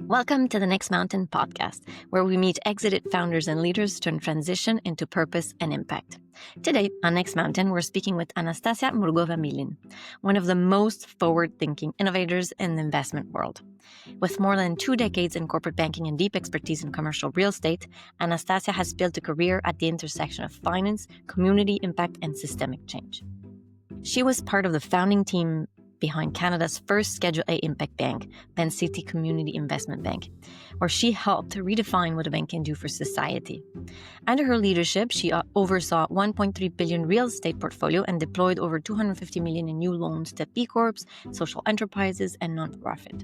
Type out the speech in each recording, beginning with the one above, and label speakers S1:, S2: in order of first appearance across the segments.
S1: Welcome to the Next Mountain podcast, where we meet exited founders and leaders to transition into purpose and impact. Today, on Next Mountain, we're speaking with Anastasia Mourogova Millin, one of the most forward-thinking innovators in the investment world. With more than 2 decades in corporate banking and deep expertise in commercial real estate, Anastasia has built a career at the intersection of finance, community impact, and systemic change. She was part of the founding team behind Canada's first Schedule A impact bank, City Community Investment Bank, where she helped redefine what a bank can do for society. Under her leadership, she oversaw $1.3 billion real estate portfolio and deployed over $250 million in new loans to B Corps, social enterprises, and nonprofit,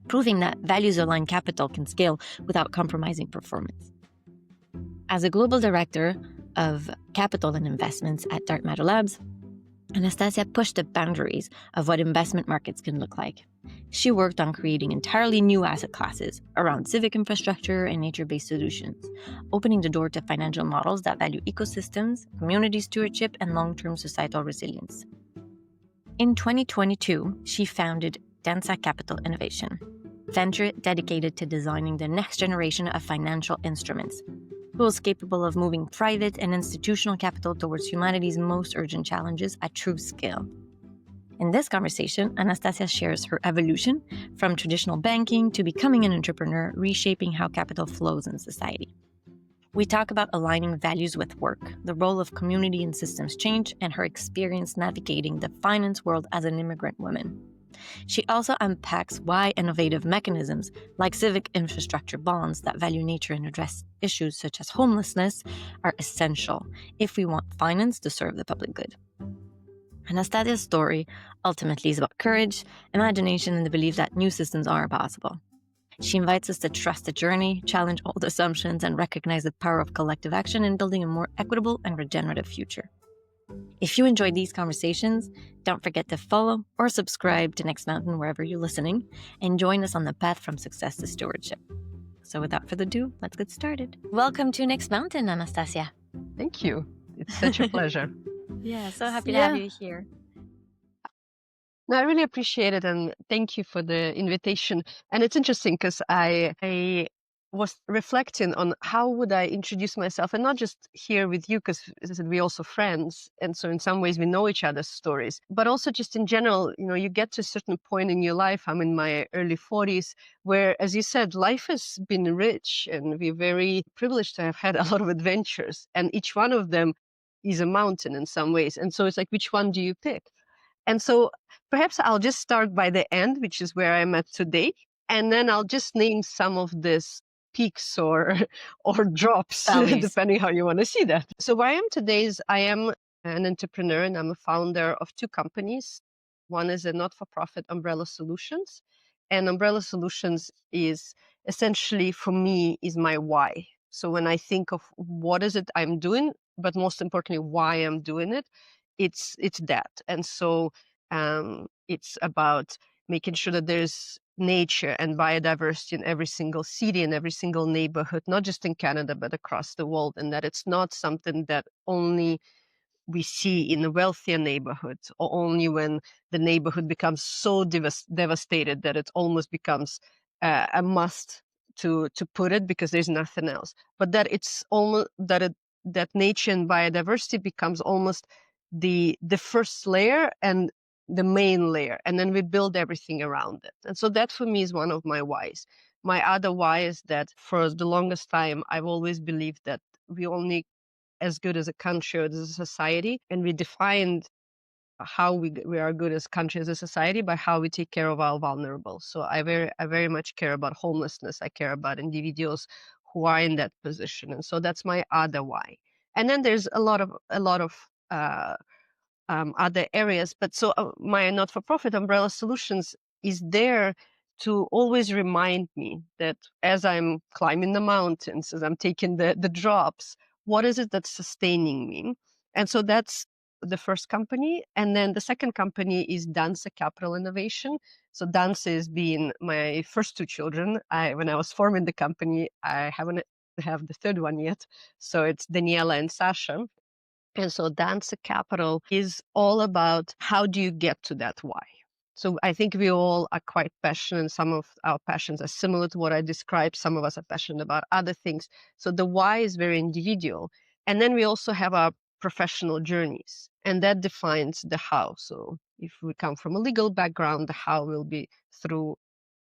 S1: proving that values-aligned capital can scale without compromising performance. As a global director of capital and investments at Dark Matter Labs, Anastasia pushed the boundaries of what investment markets can look like. She worked on creating entirely new asset classes around civic infrastructure and nature-based solutions, opening the door to financial models that value ecosystems, community stewardship, and long-term societal resilience. In 2022, she founded Dansa Capital Innovation, a venture dedicated to designing the next generation of financial instruments, tools capable of moving private and institutional capital towards humanity's most urgent challenges at true scale. In this conversation, Anastasia shares her evolution from traditional banking to becoming an entrepreneur, reshaping how capital flows in society. We talk about aligning values with work, the role of community and systems change, and her experience navigating the finance world as an immigrant woman. She also unpacks why innovative mechanisms like civic infrastructure bonds that value nature and address issues such as homelessness are essential if we want finance to serve the public good. Anastasia's story ultimately is about courage, imagination, and the belief that new systems are possible. She invites us to trust the journey, challenge old assumptions, and recognize the power of collective action in building a more equitable and regenerative future. If you enjoyed these conversations, don't forget to follow or subscribe to Next Mountain wherever you're listening, and join us on the path from success to stewardship. So without further ado, let's get started. Welcome to Next Mountain, Anastasia.
S2: Thank you. It's such a pleasure.
S1: So happy to have you here.
S2: No, I really appreciate it, and thank you for the invitation. And it's interesting because I was reflecting on how would I introduce myself, and not just here with you, because as I said, we're also friends, and so in some ways we know each other's stories, but also just in general, you get to a certain point in your life. I'm in my early 40s, where, as you said, life has been rich, and we're very privileged to have had a lot of adventures, and each one of them is a mountain in some ways. And so it's like, which one do you pick? And so perhaps I'll just start by the end, which is where I'm at today, and then I'll just name some of these peaks or drops, depending how you want to see that. So where I am today is I am an entrepreneur, and I'm a founder of 2 companies. One is a not-for-profit Umbrella Solutions, and Umbrella Solutions is essentially, for me, is my why. So when I think of what is it I'm doing, but most importantly, why I'm doing it, it's that. And so it's about making sure that there's nature and biodiversity in every single city and every single neighborhood, not just in Canada, but across the world. And that it's not something that only we see in the wealthier neighborhoods, or only when the neighborhood becomes so devastated that it almost becomes a must to put it because there's nothing else. But that it's almost that nature and biodiversity becomes almost the first layer and the main layer, and then we build everything around it. And so that for me is one of my whys. My other why is that for the longest time, I've always believed that we only as good as a country or as a society, and we defined how we are good as a country, as a society, by how we take care of our vulnerable. So I very much care about homelessness. I care about individuals who are in that position, and so that's my other why. And then there's a lot of other areas. But so my not-for-profit Umbrella Solutions is there to always remind me that as I'm climbing the mountains, as I'm taking the drops, what is it that's sustaining me? And so that's the first company. And then the second company is Dansa Capital Innovation. So Dansa has been my first 2 children. When I was forming the company, I haven't have the third one yet. So it's Daniela and Sasha. And so Dansa Capital is all about how do you get to that why? So I think we all are quite passionate. Some of our passions are similar to what I described. Some of us are passionate about other things. So the why is very individual. And then we also have our professional journeys, and that defines the how. So if we come from a legal background, the how will be through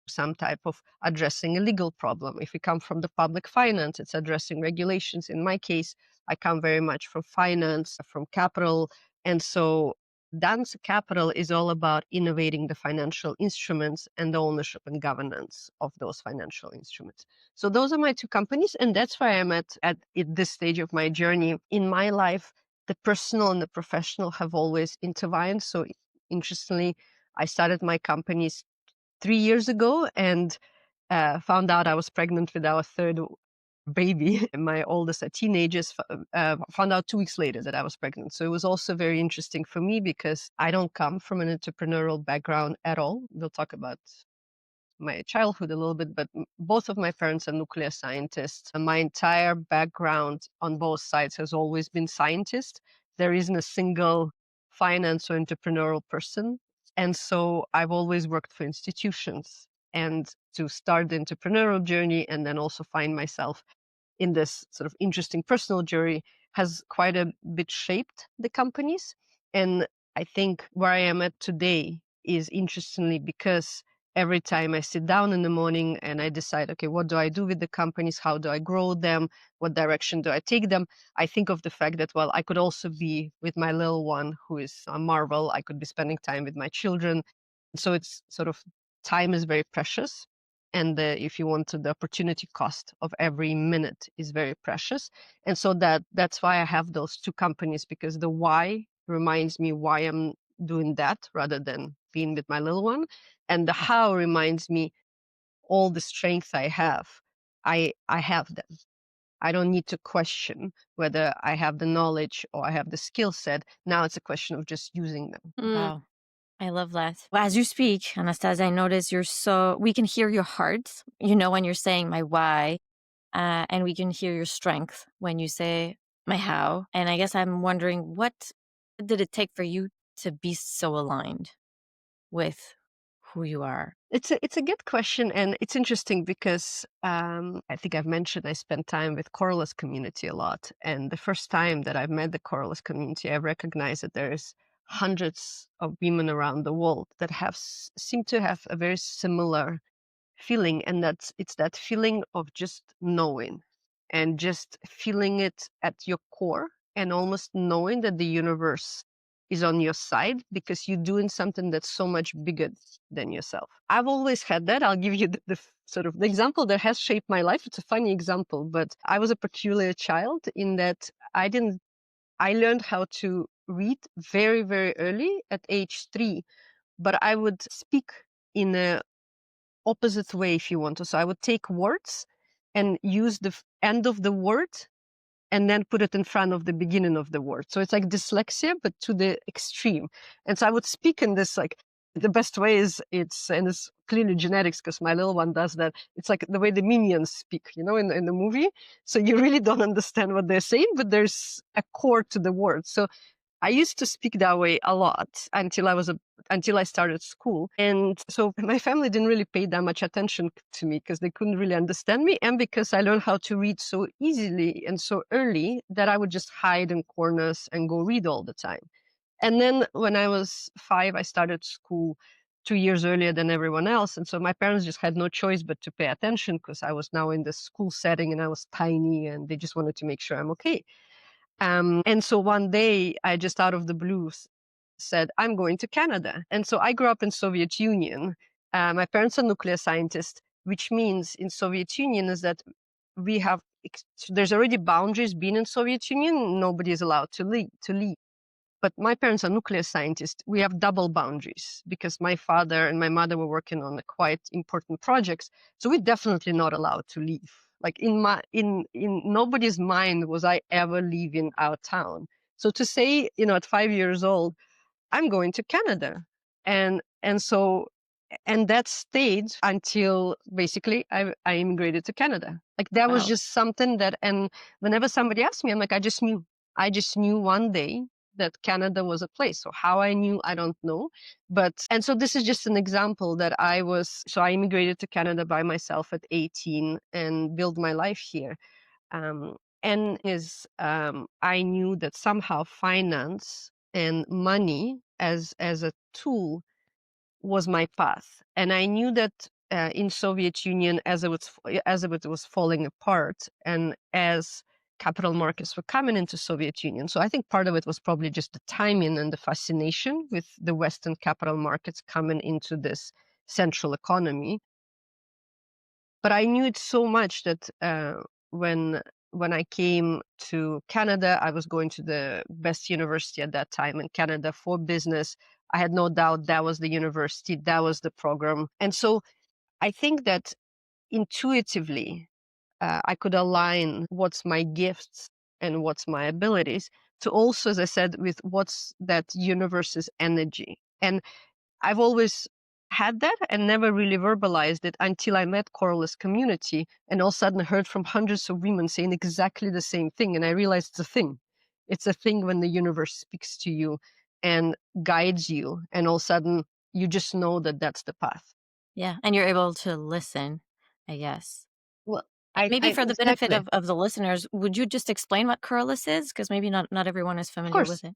S2: some type of addressing a legal problem. If we come from the public finance, it's addressing regulations. In my case, I come very much from finance, from capital. And so Dance Capital is all about innovating the financial instruments and the ownership and governance of those financial instruments. So those are my two companies, and that's where I'm at this stage of my journey. In my life, the personal and the professional have always intertwined. So interestingly, I started my companies 3 years ago and found out I was pregnant with our third baby. My oldest, are teenagers, found out 2 weeks later that I was pregnant. So it was also very interesting for me because I don't come from an entrepreneurial background at all. We'll talk about my childhood a little bit, but both of my parents are nuclear scientists. And my entire background on both sides has always been scientist. There isn't a single finance or entrepreneurial person. And so I've always worked for institutions. And to start the entrepreneurial journey and then also find myself in this sort of interesting personal journey has quite a bit shaped the companies. And I think where I am at today is interestingly because every time I sit down in the morning and I decide, okay, what do I do with the companies? How do I grow them? What direction do I take them? I think of the fact that, well, I could also be with my little one who is a marvel. I could be spending time with my children. So it's sort of time is very precious. And if you want to, the opportunity cost of every minute is very precious. And so that's why I have those two companies, because the why reminds me why I'm doing that rather than being with my little one. And the how reminds me all the strength I have. I have them. I don't need to question whether I have the knowledge or I have the skill set. Now it's a question of just using them.
S1: Wow. I love that. Well, as you speak, Anastasia, I notice we can hear your heart, when you're saying my why, and we can hear your strength when you say my how. And I guess I'm wondering, what did it take for you to be so aligned with who you are?
S2: It's a good question, and it's interesting because I think I've mentioned I spent time with Coralist community a lot, and the first time that I've met the Coralist community, I've recognized that there's hundreds of women around the world that seem to have a very similar feeling, and it's that feeling of just knowing and just feeling it at your core and almost knowing that the universe is on your side because you're doing something that's so much bigger than yourself. I've always had that. I'll give you the sort of the example that has shaped my life. It's a funny example, but I was a peculiar child in that I learned how to read very, very early at age 3, but I would speak in a opposite way if you want to. So I would take words and use the end of the word and then put it in front of the beginning of the word. So it's like dyslexia, but to the extreme. And so I would speak in this, like, the best way is and it's clearly genetics because my little one does that. It's like the way the minions speak, in the movie. So you really don't understand what they're saying, but there's a core to the word. So I used to speak that way a lot until I started school. And so my family didn't really pay that much attention to me because they couldn't really understand me. And because I learned how to read so easily and so early that I would just hide in corners and go read all the time. And then when I was 5, I started school 2 years earlier than everyone else. And so my parents just had no choice but to pay attention because I was now in the school setting and I was tiny and they just wanted to make sure I'm okay. And so one day I just out of the blue said, I'm going to Canada. And so I grew up in Soviet Union. My parents are nuclear scientists, which means in Soviet Union is that there's already boundaries being in Soviet Union. Nobody is allowed to leave. But my parents are nuclear scientists. We have double boundaries because my father and my mother were working on quite important projects. So we're definitely not allowed to leave. Like in nobody's mind was I ever leaving our town. So to say, at 5 years old, I'm going to Canada. And that stayed until basically I immigrated to Canada. Like that was
S1: Wow.
S2: just something and whenever somebody asked me, I'm like, I just knew one day that Canada was a place. So how I knew, I don't know. And so this is just an example that I immigrated to Canada by myself at 18 and built my life here. I knew that somehow finance and money as a tool was my path, and I knew that in Soviet Union, as it was falling apart, and as capital markets were coming into Soviet Union. So I think part of it was probably just the timing and the fascination with the Western capital markets coming into this central economy. But I knew it so much that when when I came to Canada, I was going to the best university at that time in Canada for business. I had no doubt that was the university, that was the program. And so I think that intuitively, I could align what's my gifts and what's my abilities to also, as I said, with what's that universe's energy. And I've always had that and never really verbalized it until I met Coral's community and all of a sudden heard from hundreds of women saying exactly the same thing. And I realized it's a thing. It's a thing when the universe speaks to you and guides you. And all of a sudden you just know that that's the path.
S1: Yeah. And you're able to listen, I guess.
S2: Well,
S1: Maybe
S2: I
S1: for the benefit
S2: exactly.
S1: of the listeners, would you just explain what Corliss is? Because maybe not everyone is
S2: Of
S1: familiar
S2: course.
S1: with it.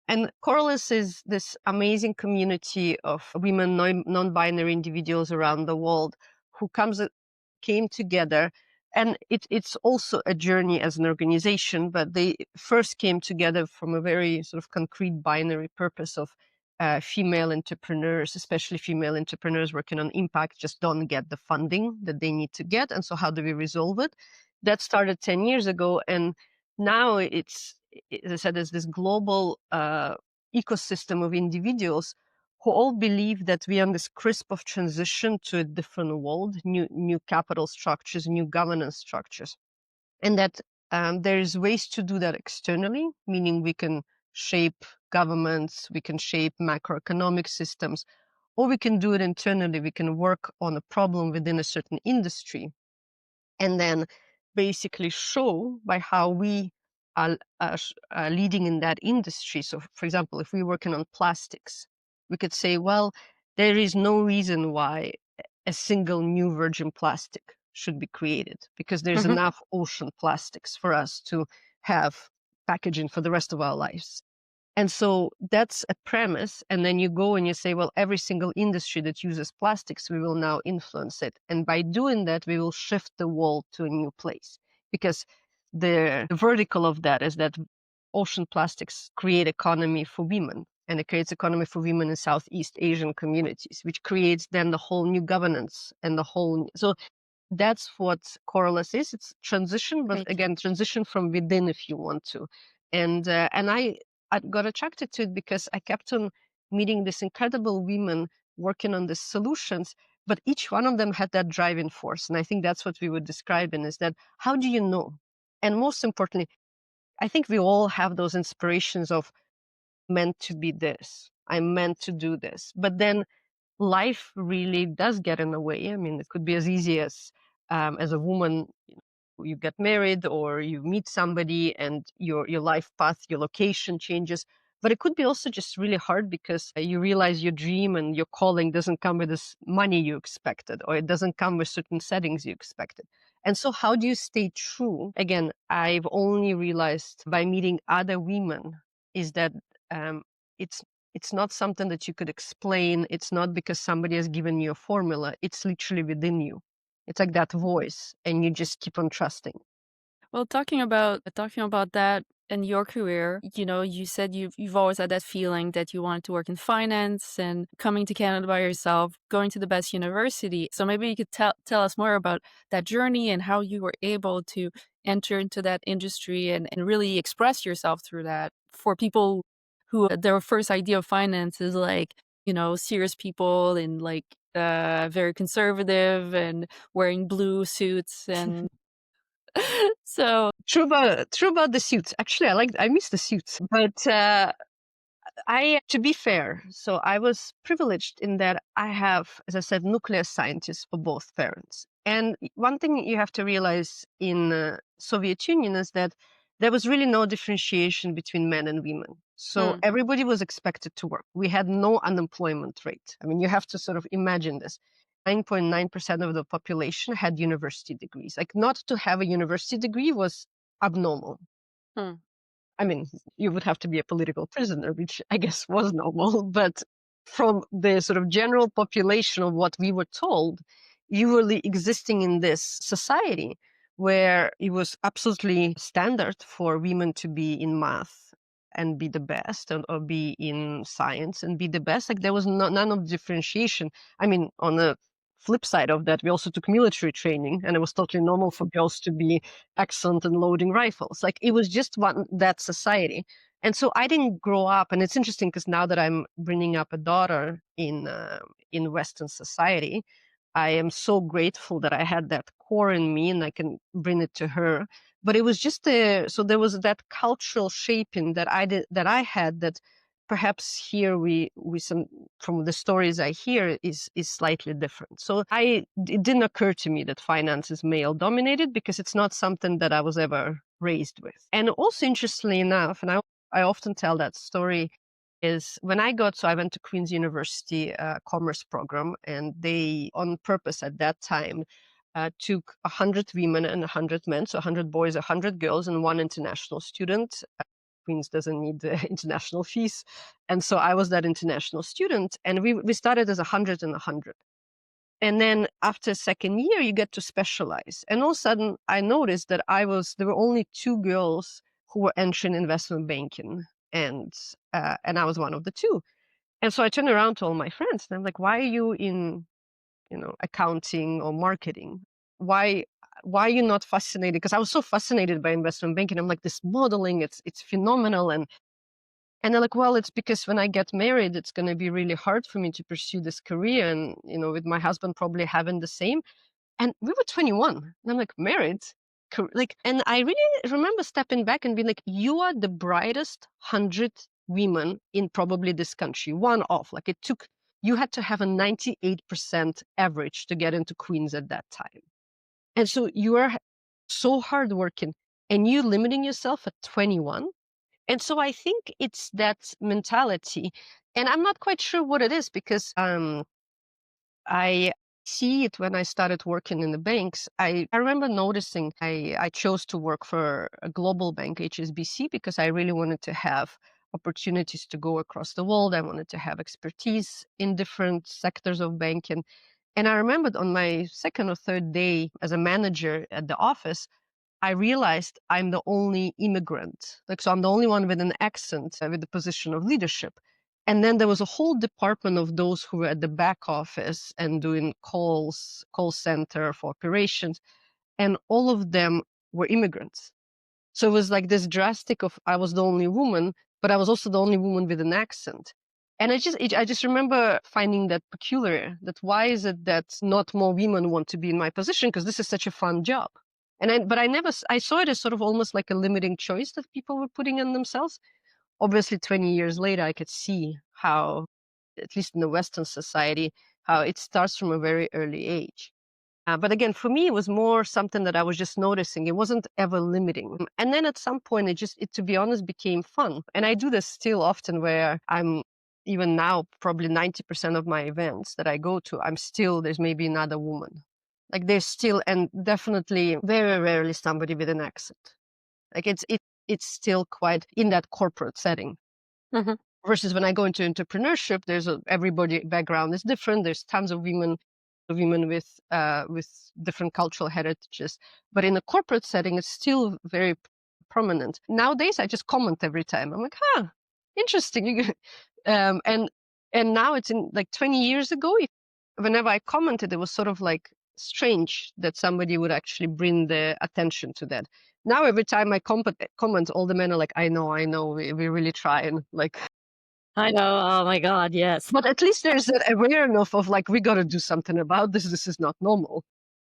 S2: And Coralus is this amazing community of women, non-binary individuals around the world who came together. And it's also a journey as an organization, but they first came together from a very sort of concrete binary purpose of female entrepreneurs, especially female entrepreneurs working on impact, just don't get the funding that they need to get. And so how do we resolve it? That started 10 years ago. And now as I said, there's this global ecosystem of individuals who all believe that we are on this crisp of transition to a different world, new capital structures, new governance structures, and that there is ways to do that externally, meaning we can shape governments, we can shape macroeconomic systems, or we can do it internally. We can work on a problem within a certain industry and then basically show by how we are leading in that industry. So, for example, if we're working on plastics, we could say, well, there is no reason why a single new virgin plastic should be created because there's
S1: Hmm.
S2: enough ocean plastics for us to have packaging for the rest of our lives. And so that's a premise. And then you go and you say, well, every single industry that uses plastics, we will now influence it. And by doing that, we will shift the world to a new place. Because the vertical of that is that ocean plastics create economy for women. And it creates economy for women in Southeast Asian communities, which creates then the whole new governance and the whole. So that's what Coralus is. It's transition, but
S1: Great.
S2: again, transition from within if you want to. And I got attracted to it because I kept on meeting these incredible women working on these solutions, but each one of them had that driving force. And I think that's what we were describing is that how do you know? And most importantly, I think we all have those inspirations of meant to be this. I'm meant to do this. But then life really does get in the way. I mean, it could be as easy as a woman, you get married or you meet somebody and your life path, your location changes. But it could be also just really hard because you realize your dream and your calling doesn't come with this money you expected, or it doesn't come with certain settings you expected. And so, how do you stay true? Again, I've only realized by meeting other women is that um, it's it's not something that you could explain. It's not because somebody has given you a formula. It's literally within you. It's like that voice, and you just keep on trusting.
S3: Well, talking about that and your career, you said you've always had that feeling that you wanted to work in finance and coming to Canada by yourself, going to the best university. So maybe you could tell us more about that journey and how you were able to enter into that industry and really express yourself through that for people who their first idea of finance is like, serious people and like very conservative and wearing blue suits and so
S2: True about the suits. Actually, I miss the suits, but to be fair, so I was privileged in that I have, as I said, nuclear scientists for both parents. And one thing you have to realize in Soviet Union is that there was really no differentiation between men and women. So everybody was expected to work. We had no unemployment rate. I mean, you have to sort of imagine this. 9.9% of the population had university degrees. Like, not to have a university degree was abnormal.
S3: Hmm.
S2: I mean, you would have to be a political prisoner, which I guess was normal. But from the sort of general population of what we were told, you were existing in this society where it was absolutely standard for women to be in math and be the best, or be in science and be the best. Like, there was none of differentiation. I mean, on the flip side of that, we also took military training, and it was totally normal for girls to be excellent in loading rifles. Like, it was just that society. And so I didn't grow up, and it's interesting because now that I'm bringing up a daughter in Western society, I am so grateful that I had that core in me and I can bring it to her. But it was just so there was that cultural shaping that I had, that perhaps here we some from the stories I hear is slightly different. So it didn't occur to me that finance is male dominated, because it's not something that I was ever raised with. And also, interestingly enough, and I often tell that story, is when I went to Queen's University commerce program, and they, on purpose at that time, took 100 women and 100 men, so 100 boys, 100 girls, and one international student. Queen's doesn't need the international fees. And so I was that international student, and we started as 100 and 100. And then after second year, you get to specialize. And all of a sudden, I noticed that there were only 2 girls who were entering investment banking, and I was one of the 2. And so I turned around to all my friends, and I'm like, "Why are you in, accounting or marketing? Why are you not fascinated?" Because I was so fascinated by investment banking. I'm like, "This modeling, it's phenomenal." And they're like, "Well, it's because when I get married, it's going to be really hard for me to pursue this career, and with my husband probably having the same." And we were 21, and I'm like, "Married?" And I really remember stepping back and being like, "You are the brightest 100 women in probably this country, one off. Like, you had to have a 98% average to get into Queens at that time. And so you are so hardworking, and you limiting yourself at 21." And so I think it's that mentality. And I'm not quite sure what it is, because I see it when I started working in the banks. I remember noticing I chose to work for a global bank, HSBC, because I really wanted to have opportunities to go across the world. I wanted to have expertise in different sectors of banking. And I remembered on my second or third day as a manager at the office, I realized I'm the only immigrant. Like, so I'm the only one with an accent, with the position of leadership. And then there was a whole department of those who were at the back office and doing call center for operations. And all of them were immigrants. So it was like this drastic of, I was the only woman, but I was also the only woman with an accent. And I just remember finding that peculiar, that why is it that not more women want to be in my position? Because this is such a fun job. But I saw it as sort of almost like a limiting choice that people were putting on themselves. Obviously, 20 years later, I could see how, at least in the Western society, how it starts from a very early age. But again, for me, it was more something that I was just noticing. It wasn't ever limiting. And then at some point, to be honest, became fun. And I do this still often, where even now, probably 90% of my events that I go to, there's maybe another woman. Like, there's still, and definitely very rarely, somebody with an accent. Like, it's still quite in that corporate setting.
S3: Mhm.
S2: Versus when I go into entrepreneurship, everybody background is different. There's tons of women with different cultural heritages. But in a corporate setting, it's still very prominent. Nowadays, I just comment every time. I'm like, interesting. And now it's in, like, 20 years ago, whenever I commented, it was sort of like strange that somebody would actually bring the attention to that. Now, every time I comment, all the men are like, I know, we really try, and like.
S1: I know. Oh my God, yes.
S2: But at least there's that awareness of, like, we got to do something about this. This is not normal.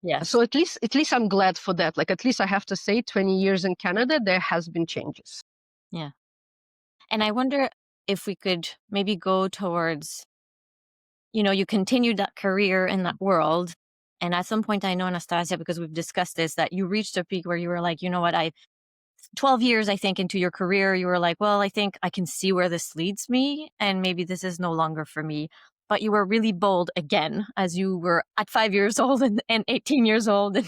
S1: Yes.
S2: So at least I'm glad for that. Like, at least I have to say, 20 years in Canada, there has been changes.
S1: Yeah. And I wonder if we could maybe go towards, you continued that career in that world. And at some point, I know, Anastasia, because we've discussed this, that you reached a peak where you were like, you know what, I 12 years, I think, into your career, you were like, well, I think I can see where this leads me, and maybe this is no longer for me. But you were really bold again as you were at 5 years old and 18 years old.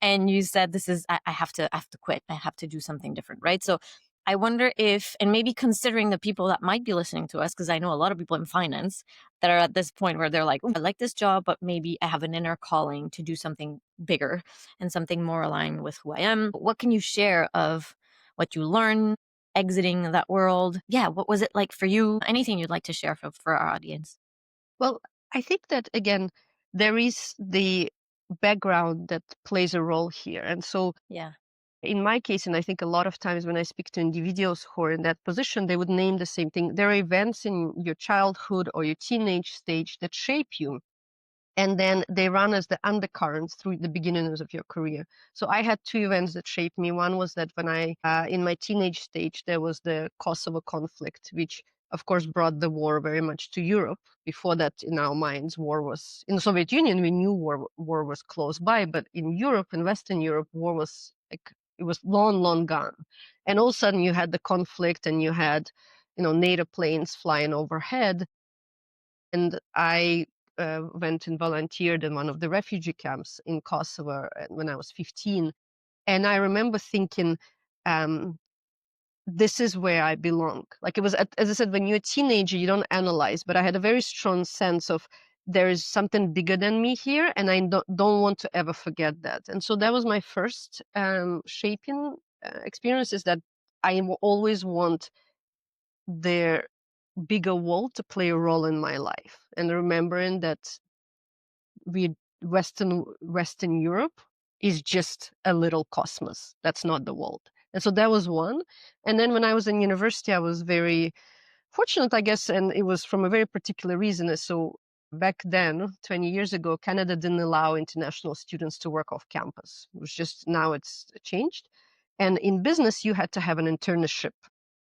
S1: And you said, this is, I have to quit. I have to do something different. Right. So I wonder if, and maybe considering the people that might be listening to us, because I know a lot of people in finance that are at this point where they're like, I like this job, but maybe I have an inner calling to do something bigger and something more aligned with who I am. What can you share of what you learned exiting that world? Yeah. What was it like for you? Anything you'd like to share for our audience?
S2: Well, I think that, again, there is the background that plays a role here. And so
S1: Yeah.
S2: in my case, and I think a lot of times when I speak to individuals who are in that position, they would name the same thing. There are events in your childhood or your teenage stage that shape you. And then they run as the undercurrents through the beginnings of your career. So I had two events that shaped me. One was that when in my teenage stage, there was the Kosovo conflict, which of course brought the war very much to Europe. Before that, in our minds, war was in the Soviet Union. We knew war was close by, but in Europe, in Western Europe, war was like it was long, long gone. And all of a sudden, you had the conflict, and you had, NATO planes flying overhead, and I went and volunteered in one of the refugee camps in Kosovo when I was 15. And I remember thinking, um, this is where I belong. Like it was, as I said, when you're a teenager, you don't analyze, but I had a very strong sense of there is something bigger than me here, and I don't want to ever forget that. And so that was my first shaping experience, is that always want their bigger world to play a role in my life, and remembering that we Western Europe is just a little cosmos. That's not the world. And so that was one. And then when I was in university, I was very fortunate, I guess, and it was from a very particular reason. So back then, 20 years ago, Canada didn't allow international students to work off campus. It was just, now it's changed. And in business, you had to have an internship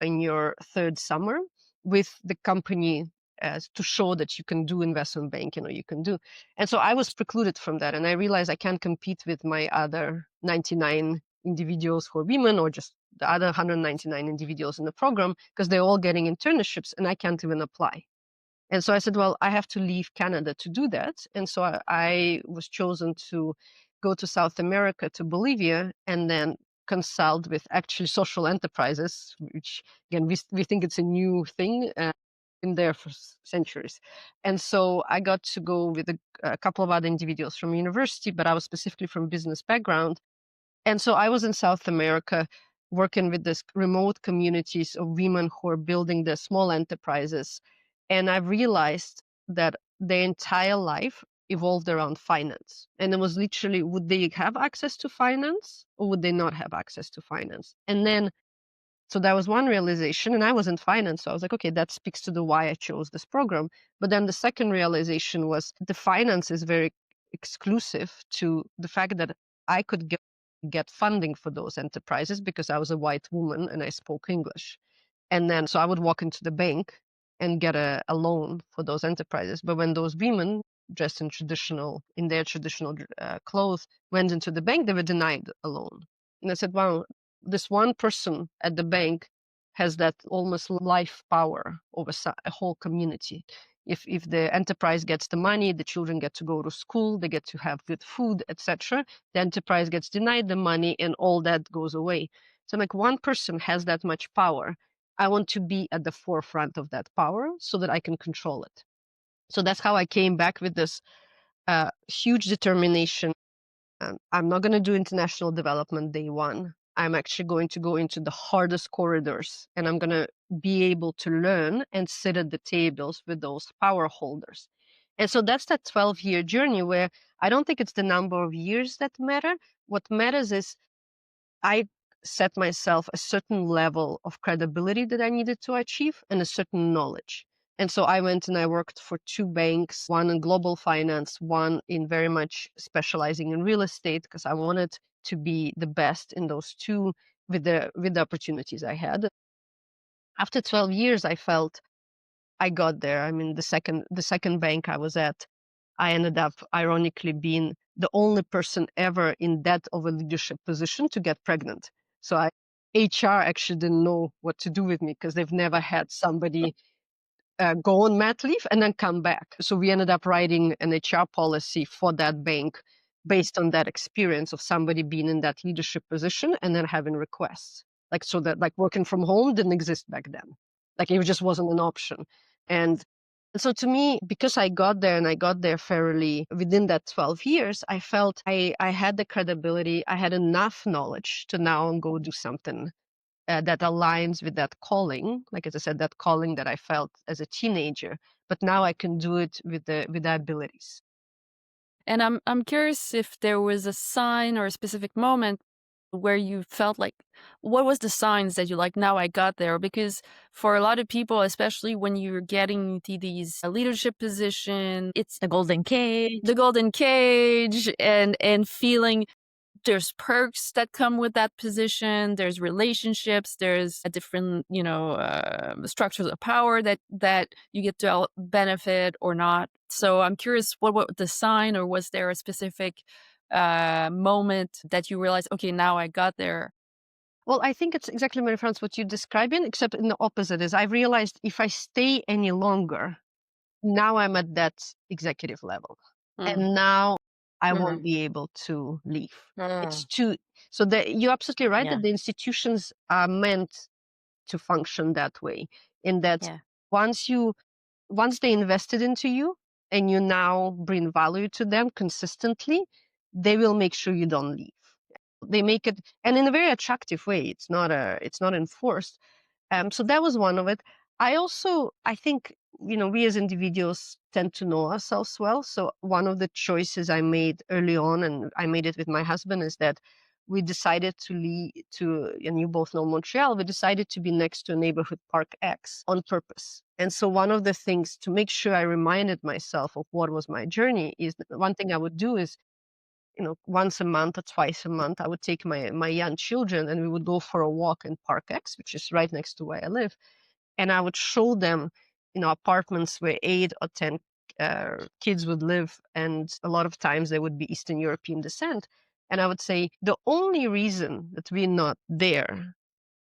S2: in your third summer with the company as to show that you can do investment banking, or you can do. And so I was precluded from that. And I realized I can't compete with my other 99 individuals who are women, or just the other 199 individuals in the program, because they're all getting internships and I can't even apply. And so I said, well, I have to leave Canada to do that. And so I was chosen to go to South America, to Bolivia, and then consult with actually social enterprises, which again, we think it's a new thing, been there for centuries. And so I got to go with a couple of other individuals from university, but I was specifically from business background. And so I was in South America working with this remote communities of women who are building their small enterprises. And I realized that their entire life evolved around finance. And it was literally, would they have access to finance, or would they not have access to finance? And then, so that was one realization. And I was in finance. So I was like, okay, that speaks to the why I chose this program. But then the second realization was the finance is very exclusive to the fact that I could get funding for those enterprises because I was a white woman and I spoke English. And then, so I would walk into the bank and get a loan for those enterprises. But when those women dressed in their traditional clothes went into the bank, they were denied a loan. And I said, wow, this one person at the bank has that almost life power over a whole community. If the enterprise gets the money, the children get to go to school, they get to have good food, etc. The enterprise gets denied the money, and all that goes away. So like, one person has that much power. I want to be at the forefront of that power so that I can control it. So that's how I came back with this huge determination. I'm not going to do international development day one. I'm actually going to go into the hardest corridors, and I'm going to be able to learn and sit at the tables with those power holders. And so that's that 12-year journey where I don't think it's the number of years that matter. What matters is I set myself a certain level of credibility that I needed to achieve and a certain knowledge. And so I went and I worked for two banks, one in global finance, one in very much specializing in real estate, because I wanted to be the best in those two with the opportunities I had. After 12 years, I felt I got there. I mean, the second bank I was at, I ended up ironically being the only person ever in that of a leadership position to get pregnant. So HR actually didn't know what to do with me because they've never had somebody go on mat leave and then come back. So we ended up writing an HR policy for that bank based on that experience of somebody being in that leadership position and then having requests. Like, so that like working from home didn't exist back then. Like it just wasn't an option. And so to me, because I got there and I got there fairly within that 12 years, I felt I had the credibility, I had enough knowledge to now go do something that aligns with that calling, like as I said, that calling that I felt as a teenager. But now I can do it with the abilities.
S3: And I'm curious if there was a sign or a specific moment where you felt like, what was the signs that you like, now I got there? Because for a lot of people, especially when you're getting to these leadership position, it's
S1: The golden cage.
S3: the golden cage and feeling there's perks that come with that position, there's relationships, there's a different, structures of power that you get to benefit or not. So I'm curious, what the sign, or was there a specific moment that you realized, okay, now I got there?
S2: Well, I think it's exactly, Mary France, what you're describing, except in the opposite is I realized if I stay any longer, now I'm at that executive level. And now I won't be able to leave. It's too, so that you're absolutely right
S1: Yeah.
S2: that the institutions are meant to function that way. In that
S1: Yeah.
S2: once they invested into you and you now bring value to them consistently, they will make sure you don't leave. They make it, and in a very attractive way. It's not enforced. So that was one of it. I think, we as individuals tend to know ourselves well. So one of the choices I made early on, and I made it with my husband, is that we decided and you both know Montreal, we decided to be next to a neighborhood park X on purpose. And so one of the things to make sure I reminded myself of what was my journey is that one thing I would do is, once a month or twice a month, I would take my young children and we would go for a walk in Park X, which is right next to where I live. And I would show them, apartments where 8 or 10 kids would live. And a lot of times they would be Eastern European descent. And I would say, the only reason that we're not there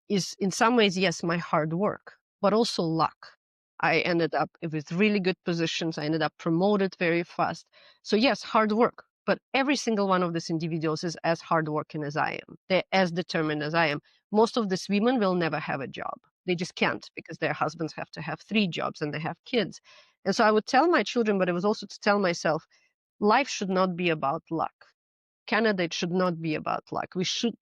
S2: is in some ways, yes, my hard work, but also luck. I ended up with really good positions. I ended up promoted very fast. So yes, hard work, but every single one of these individuals is as hardworking as I am. They're as determined as I am. Most of these women will never have a job. They just can't because their husbands have to have 3 jobs and they have kids. And so I would tell my children, but it was also to tell myself, life should not be about luck. Canada, it should not be about luck.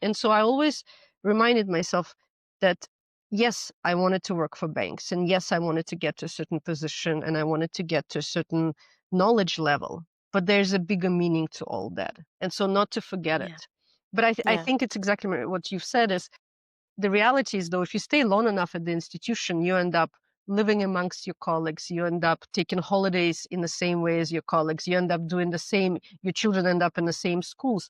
S2: And so I always reminded myself that yes, I wanted to work for banks, and yes, I wanted to get to a certain position, and I wanted to get to a certain knowledge level. But there's a bigger meaning to all that, and so not to forget
S1: Yeah.
S2: it. But I think it's exactly what you've said. Is the reality is, though, if you stay long enough at the institution, you end up living amongst your colleagues, you end up taking holidays in the same way as your colleagues, you end up doing the same, your children end up in the same schools.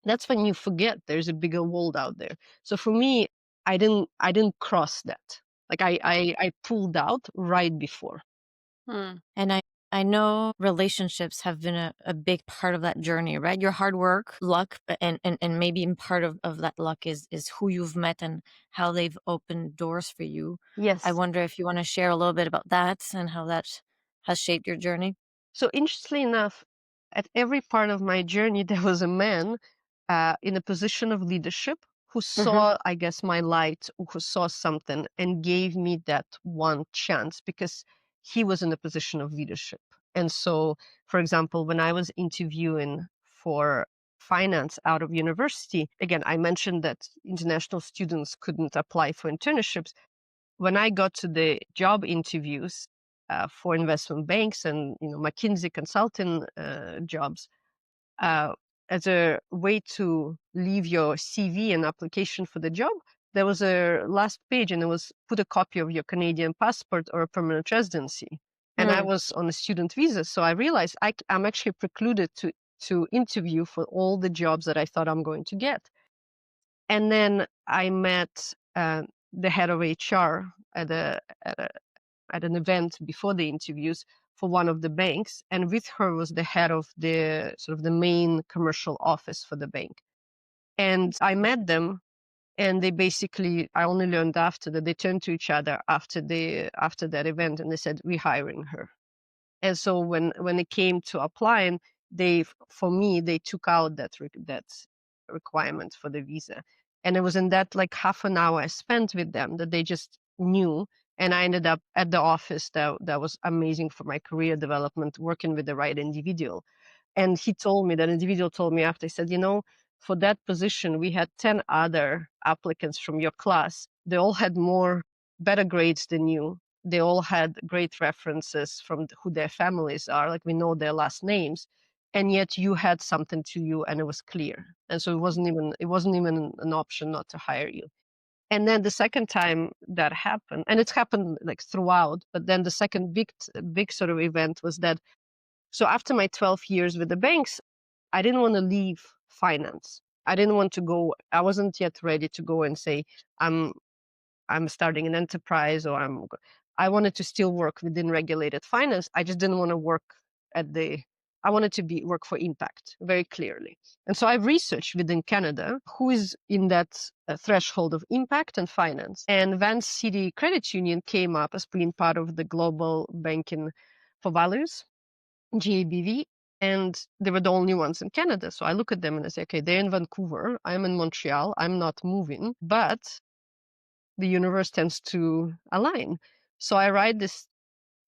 S2: That's when you forget there's a bigger world out there. So for me, I didn't cross that. Like I pulled out right before.
S1: And I know relationships have been a big part of that journey, right? Your hard work, luck, and maybe in part of that luck is who you've met and how they've opened doors for you.
S2: Yes.
S1: I wonder if you want to share a little bit about that and how that has shaped your journey.
S2: So interestingly enough, at every part of my journey, there was a man in a position of leadership who saw, I guess, my light, who saw something and gave me that one chance because he was in a position of leadership. And so, for example, when I was interviewing for finance out of university, again, I mentioned that international students couldn't apply for internships. When I got to the job interviews for investment banks and McKinsey consulting jobs, uh, as a way to leave your CV and application for the job, there was a last page and it was put a copy of your Canadian passport or a permanent residency. And I was on a student visa, so I realized I'm actually precluded to interview for all the jobs that I thought I'm going to get. And then I met the head of HR at an event before the interviews for one of the banks, and with her was the head of the sort of the main commercial office for the bank. And I met them, And they basically, I only learned after that, they turned to each other after that event, and they said, we're hiring her. And so when it came to applying, for me, they took out that requirement for the visa. And it was in that like half an hour I spent with them that they just knew. And I ended up at the office that was amazing for my career development, working with the right individual. And that individual told me after, he said, for that position, we had 10 other applicants from your class. They all had better grades than you. They all had great references from who their families are. Like we know their last names. And yet you had something to you and it was clear. And so it wasn't even an option not to hire you. And then the second time that happened, and it's happened like throughout, but then the second big sort of event was that, so after my 12 years with the banks, I didn't want to leave finance. I didn't want to go, I wasn't yet ready to go and say, I'm starting an enterprise, or I wanted to still work within regulated finance. I just didn't want to work I wanted to work for impact very clearly. And so I've researched within Canada who is in that threshold of impact and finance. And Van City Credit Union came up as being part of the global banking for values, GABV, and they were the only ones in Canada. So I look at them and I say, okay, they're in Vancouver, I'm in Montreal, I'm not moving, but the universe tends to align. So I write this,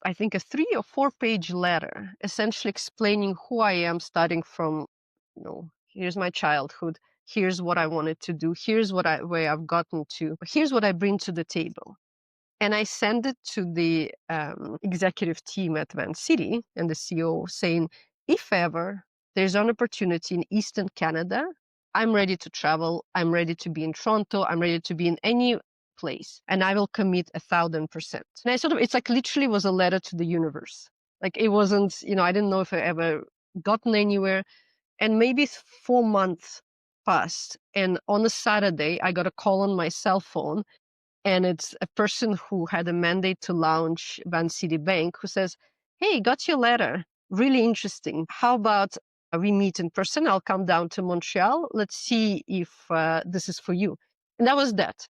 S2: I think, a 3 or 4 page letter, essentially explaining who I am, starting from, here's my childhood, here's what I wanted to do, here's where I've gotten to, here's what I bring to the table. And I send it to the executive team at Van City and the CEO, saying, if ever there's an opportunity in Eastern Canada, I'm ready to travel. I'm ready to be in Toronto. I'm ready to be in any place, and I will commit 1,000%. And it's like literally was a letter to the universe. Like it wasn't, I didn't know if I ever gotten anywhere. And maybe 4 months passed. And on a Saturday, I got a call on my cell phone. And it's a person who had a mandate to launch Van City Bank who says, hey, got your letter. Really interesting. How about we meet in person? I'll come down to Montreal. Let's see if this is for you. And that was that.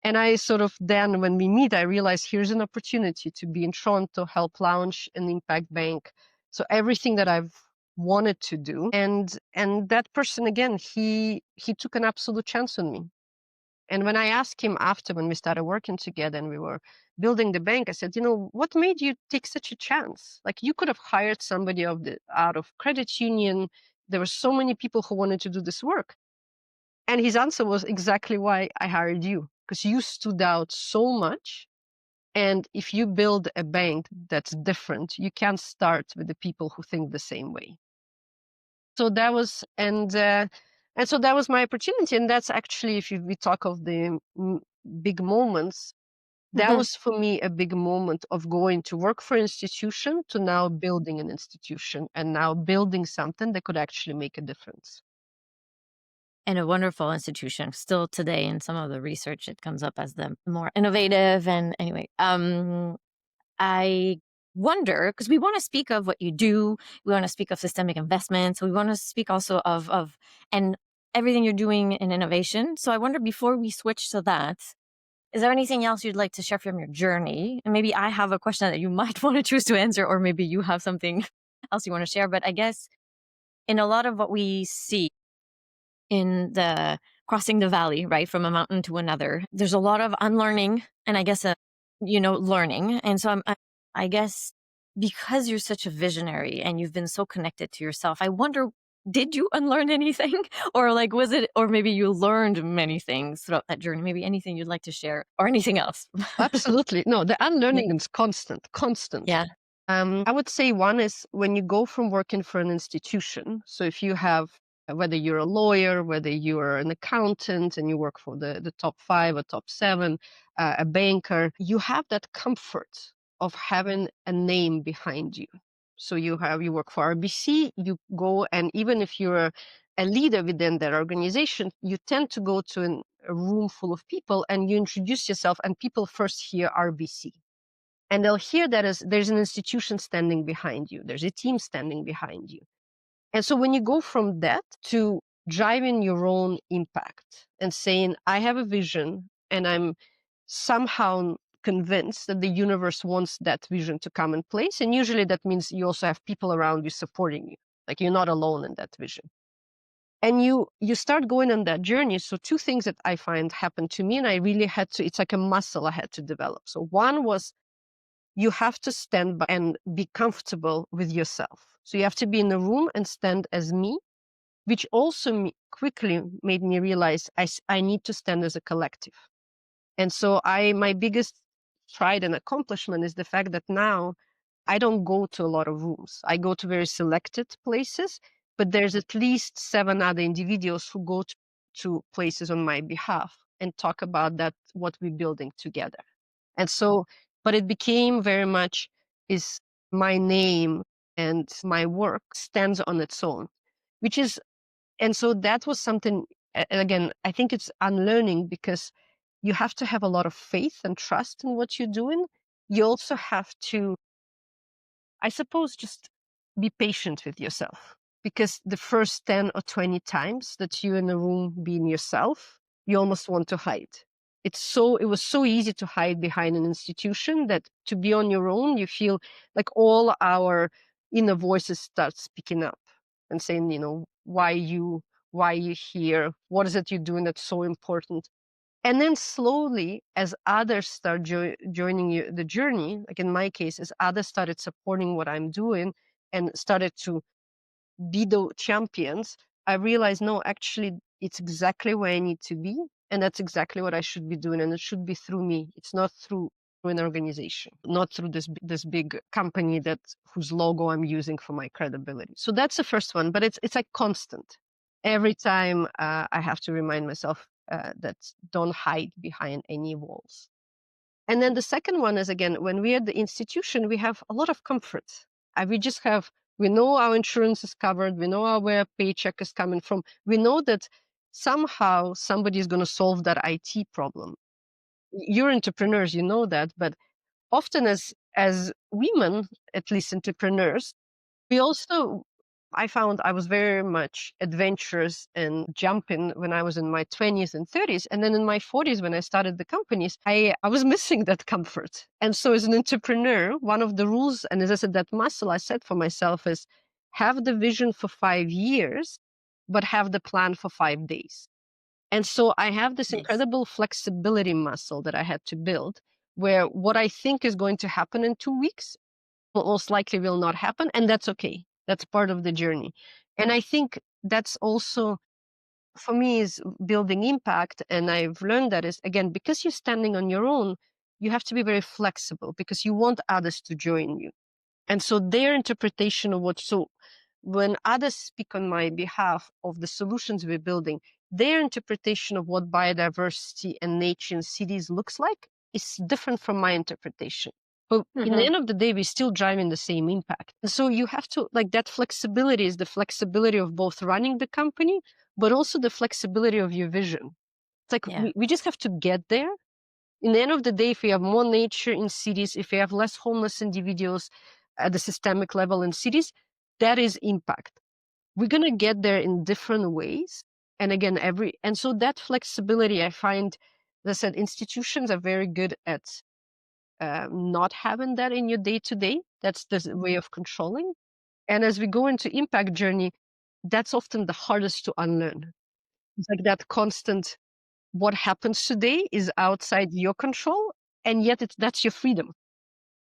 S2: And I then when we meet, I realized here's an opportunity to be in Toronto, help launch an impact bank. So everything that I've wanted to do. And that person, again, he took an absolute chance on me. And when I asked him after, when we started working together and we were building the bank, I said, what made you take such a chance? Like you could have hired somebody out of credit union. There were so many people who wanted to do this work. And his answer was exactly why I hired you, because you stood out so much. And if you build a bank that's different, you can't start with the people who think the same way. So that was, and so that was my opportunity. And that's actually, if we talk of the big moments, that was for me a big moment of going to work for an institution to now building an institution and now building something that could actually make a difference.
S1: And a wonderful institution. Still today, in some of the research, it comes up as the more innovative. And anyway, I wonder, because we want to speak of what you do, we want to speak of systemic investments, we want to speak also of and everything you're doing in innovation. So I wonder, before we switch to that, is there anything else you'd like to share from your journey? And maybe I have a question that you might want to choose to answer, or maybe you have something else you want to share. But I guess in a lot of what we see in the crossing the valley, right, from a mountain to another, there's a lot of unlearning and I guess learning. And so I guess because you're such a visionary and you've been so connected to yourself, I wonder, did you unlearn anything? Or like, was it, or maybe you learned many things throughout that journey? Maybe anything you'd like to share, or anything else?
S2: Absolutely. No, the unlearning is constant.
S1: Yeah.
S2: I would say one is when you go from working for an institution. So if you have, whether you're a lawyer, whether you're an accountant and you work for the top 5 or top 7, a banker, you have that comfort of having a name behind you. So you work for RBC, you go, and even if you're a leader within that organization, you tend to go to a room full of people and you introduce yourself, and people first hear RBC. And they'll hear that as there's an institution standing behind you. There's a team standing behind you. And so when you go from that to driving your own impact and saying, I have a vision and I'm somehow convinced that the universe wants that vision to come in place. And usually that means you also have people around you supporting you. Like you're not alone in that vision. And you start going on that journey. So two things that I find happened to me, and I really had to, it's like a muscle I had to develop. So one was you have to stand by and be comfortable with yourself. So you have to be in a room and stand as me, which also quickly made me realize I need to stand as a collective. And so my biggest pride and accomplishment is the fact that now I don't go to a lot of rooms. I go to very selected places, but there's at least 7 other individuals who go to places on my behalf and talk about that, what we're building together. And so, but it became very much is my name and my work stands on its own, which is, and so that was something, again, I think it's unlearning because you have to have a lot of faith and trust in what you're doing. You also have to, I suppose, just be patient with yourself because the first 10 or 20 times that you're in a room being yourself, you almost want to hide. It was so easy to hide behind an institution that to be on your own, you feel like all our inner voices start speaking up and saying, why you here? What is it you're doing that's so important? And then slowly, as others start joining you, the journey, like in my case, as others started supporting what I'm doing and started to be the champions, I realized, no, actually, it's exactly where I need to be. And that's exactly what I should be doing. And it should be through me. It's not through an organization, not through this big company whose logo I'm using for my credibility. So that's the first one, but it's like constant. Every time I have to remind myself that don't hide behind any walls. And then the second one is, again, when we're at the institution, we have a lot of comfort. We know our insurance is covered. We know where paycheck is coming from. We know that somehow somebody is going to solve that IT problem. You're entrepreneurs, you know that, but often as women, at least entrepreneurs, we also, I found I was very much adventurous and jumping when I was in my 20s and 30s. And then in my 40s, when I started the companies, I was missing that comfort. And so as an entrepreneur, one of the rules, and as I said, that muscle I set for myself is have the vision for 5 years, but have the plan for 5 days. And so I have this
S1: Yes.
S2: incredible flexibility muscle that I had to build where what I think is going to happen in 2 weeks most likely will not happen. And that's okay. That's part of the journey. And I think that's also, for me, is building impact. And I've learned that is, again, because you're standing on your own, you have to be very flexible because you want others to join you. And so their interpretation of when others speak on my behalf of the solutions we're building, their interpretation of what biodiversity and nature in cities looks like is different from my interpretation. But in the end of the day, we're still driving the same impact. And so you have to, like, that flexibility is the flexibility of both running the company, but also the flexibility of your vision. It's like
S1: Yeah.
S2: we just have to get there. In the end of the day, if we have more nature in cities, if we have less homeless individuals at the systemic level in cities, that is impact. We're going to get there in different ways. And again, and so that flexibility, I find, as I said, institutions are very good at not having that in your day to day. That's the way of controlling. And as we go into impact journey, that's often the hardest to unlearn. It's like that constant, what happens today is outside your control, and yet that's your freedom.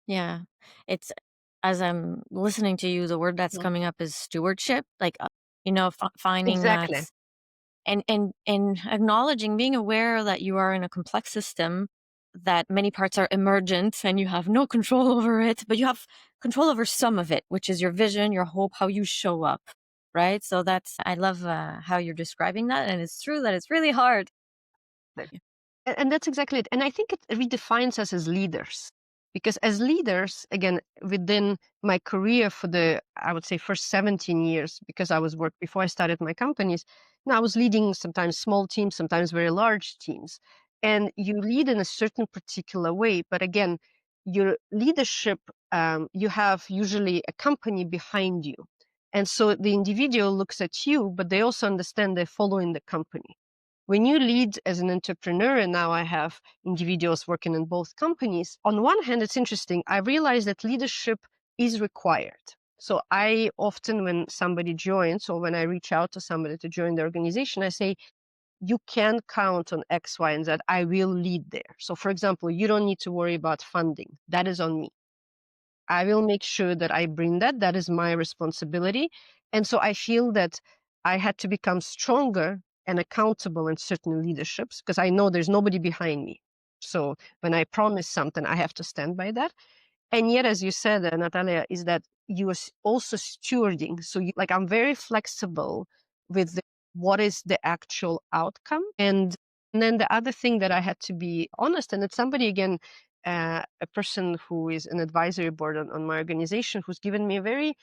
S1: Yeah. It's as I'm listening to you, the word that's coming up is stewardship. Like, finding that
S2: Exactly.
S1: and acknowledging, being aware that you are in a complex system, that many parts are emergent and you have no control over it, but you have control over some of it, which is your vision, your hope, how you show up. Right. So I love how you're describing that. And it's true that it's really hard.
S2: And that's exactly it. And I think it redefines us as leaders. Because as leaders, again, within my career for I would say, first 17 years, because I was before I started my companies, I was leading sometimes small teams, sometimes very large teams. And you lead in a certain particular way. But again, your leadership, you have usually a company behind you. And so the individual looks at you, but they also understand they're following the company. When you lead as an entrepreneur, and now I have individuals working in both companies, on one hand, it's interesting. I realize that leadership is required. So I often, when somebody joins or when I reach out to somebody to join the organization, I say, you can count on X, Y, and Z. I will lead there. So for example, you don't need to worry about funding. That is on me. I will make sure that I bring that. That is my responsibility. And so I feel that I had to become stronger and accountable in certain leaderships because I know there's nobody behind me. So when I promise something, I have to stand by that. And yet, as you said, Natalia, is that you are also stewarding. So like I'm very flexible with what is the actual outcome. And then the other thing that I had to be honest, and it's somebody again, a person who is an advisory board on my organization who's given me a very,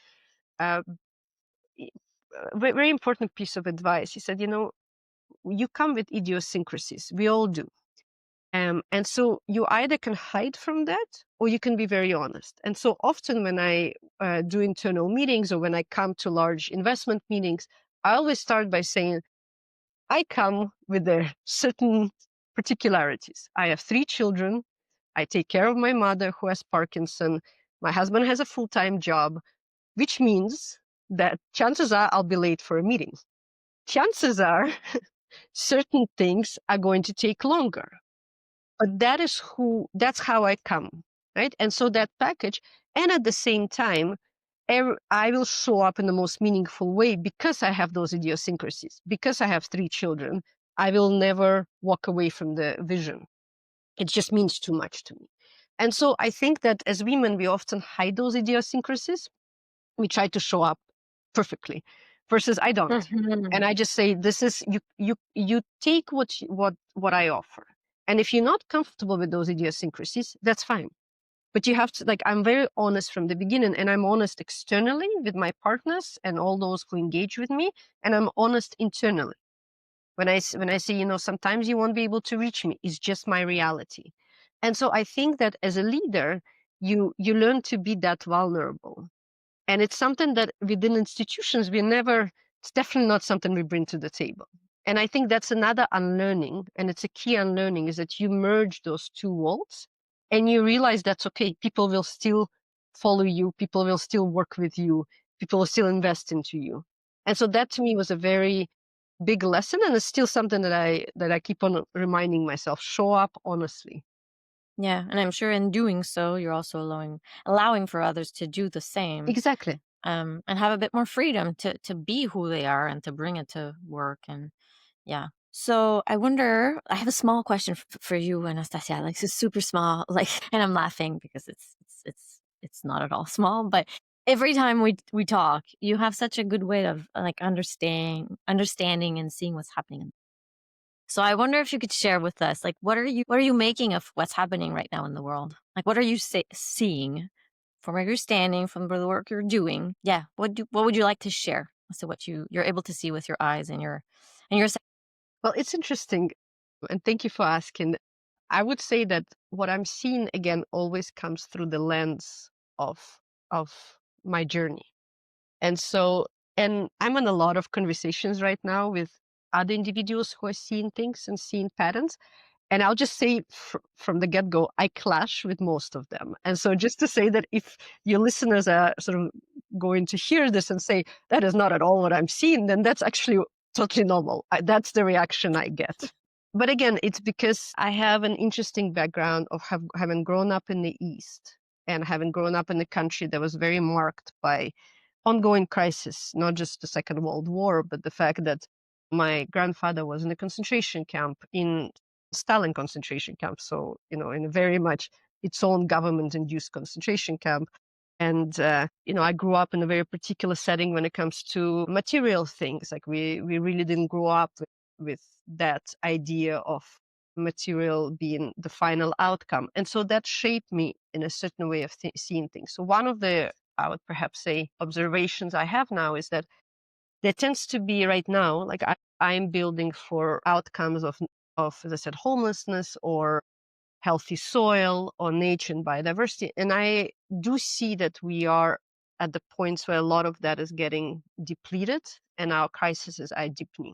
S2: very important piece of advice. He said, you come with idiosyncrasies. We all do. And so you either can hide from that or you can be very honest. And so often when I do internal meetings or when I come to large investment meetings, I always start by saying, I come with their certain particularities. I have 3 children. I take care of my mother who has Parkinson. My husband has a full-time job, which means that chances are I'll be late for a meeting. Chances are certain things are going to take longer. But that's how I come, right? And so that package, and at the same time, I will show up in the most meaningful way because I have those idiosyncrasies, because I have 3 children. I will never walk away from the vision. It just means too much to me. And so I think that as women, we often hide those idiosyncrasies. We try to show up perfectly versus I don't. And I just say, this is, you take what I offer. And if you're not comfortable with those idiosyncrasies, that's fine. But you have to, like, I'm very honest from the beginning, and I'm honest externally with my partners and all those who engage with me, and I'm honest internally. When I say, sometimes you won't be able to reach me, it's just my reality. And so I think that as a leader, you learn to be that vulnerable. And it's something that within institutions, it's definitely not something we bring to the table. And I think that's another unlearning, and it's a key unlearning, is that you merge those 2 worlds and you realize that's okay. People will still follow you. People will still work with you. People will still invest into you. And so that to me was a very big lesson. And it's still something that I keep on reminding myself, show up honestly.
S1: Yeah, and I'm sure in doing so, you're also allowing for others to do the same.
S2: Exactly.
S1: And have a bit more freedom to be who they are and to bring it to work. And yeah. So I wonder, I have a small question for you, Anastasia. Like, it's super small, and I'm laughing because it's not at all small, but every time we talk, you have such a good way of understanding and seeing what's happening. So I wonder if you could share with us, what are you making of what's happening right now in the world? Like, what are you seeing from where you're standing, from the work you're doing? Yeah. What would you like to share? So what you're able to see with your eyes and your.
S2: Well, it's interesting. And thank you for asking. I would say that what I'm seeing again always comes through the lens of my journey. And I'm in a lot of conversations right now with other individuals who are seeing things and seeing patterns. And I'll just say from the get-go, I clash with most of them. And so just to say that if your listeners are sort of going to hear this and say, that is not at all what I'm seeing, then that's actually totally normal. That's the reaction I get. But again, it's because I have an interesting background of having grown up in the East and having grown up in a country that was very marked by ongoing crisis, not just the Second World War, but the fact that my grandfather was in a concentration camp, in Stalin concentration camp. So, in a very much its own government-induced concentration camp. And, I grew up in a very particular setting when it comes to material things. Like we really didn't grow up with that idea of material being the final outcome. And so that shaped me in a certain way of seeing things. So one of the, I would perhaps say, observations I have now is that there tends to be right now, like I'm building for outcomes of, as I said, homelessness or healthy soil or nature and biodiversity. And I do see that we are at the points where a lot of that is getting depleted and our crises are deepening.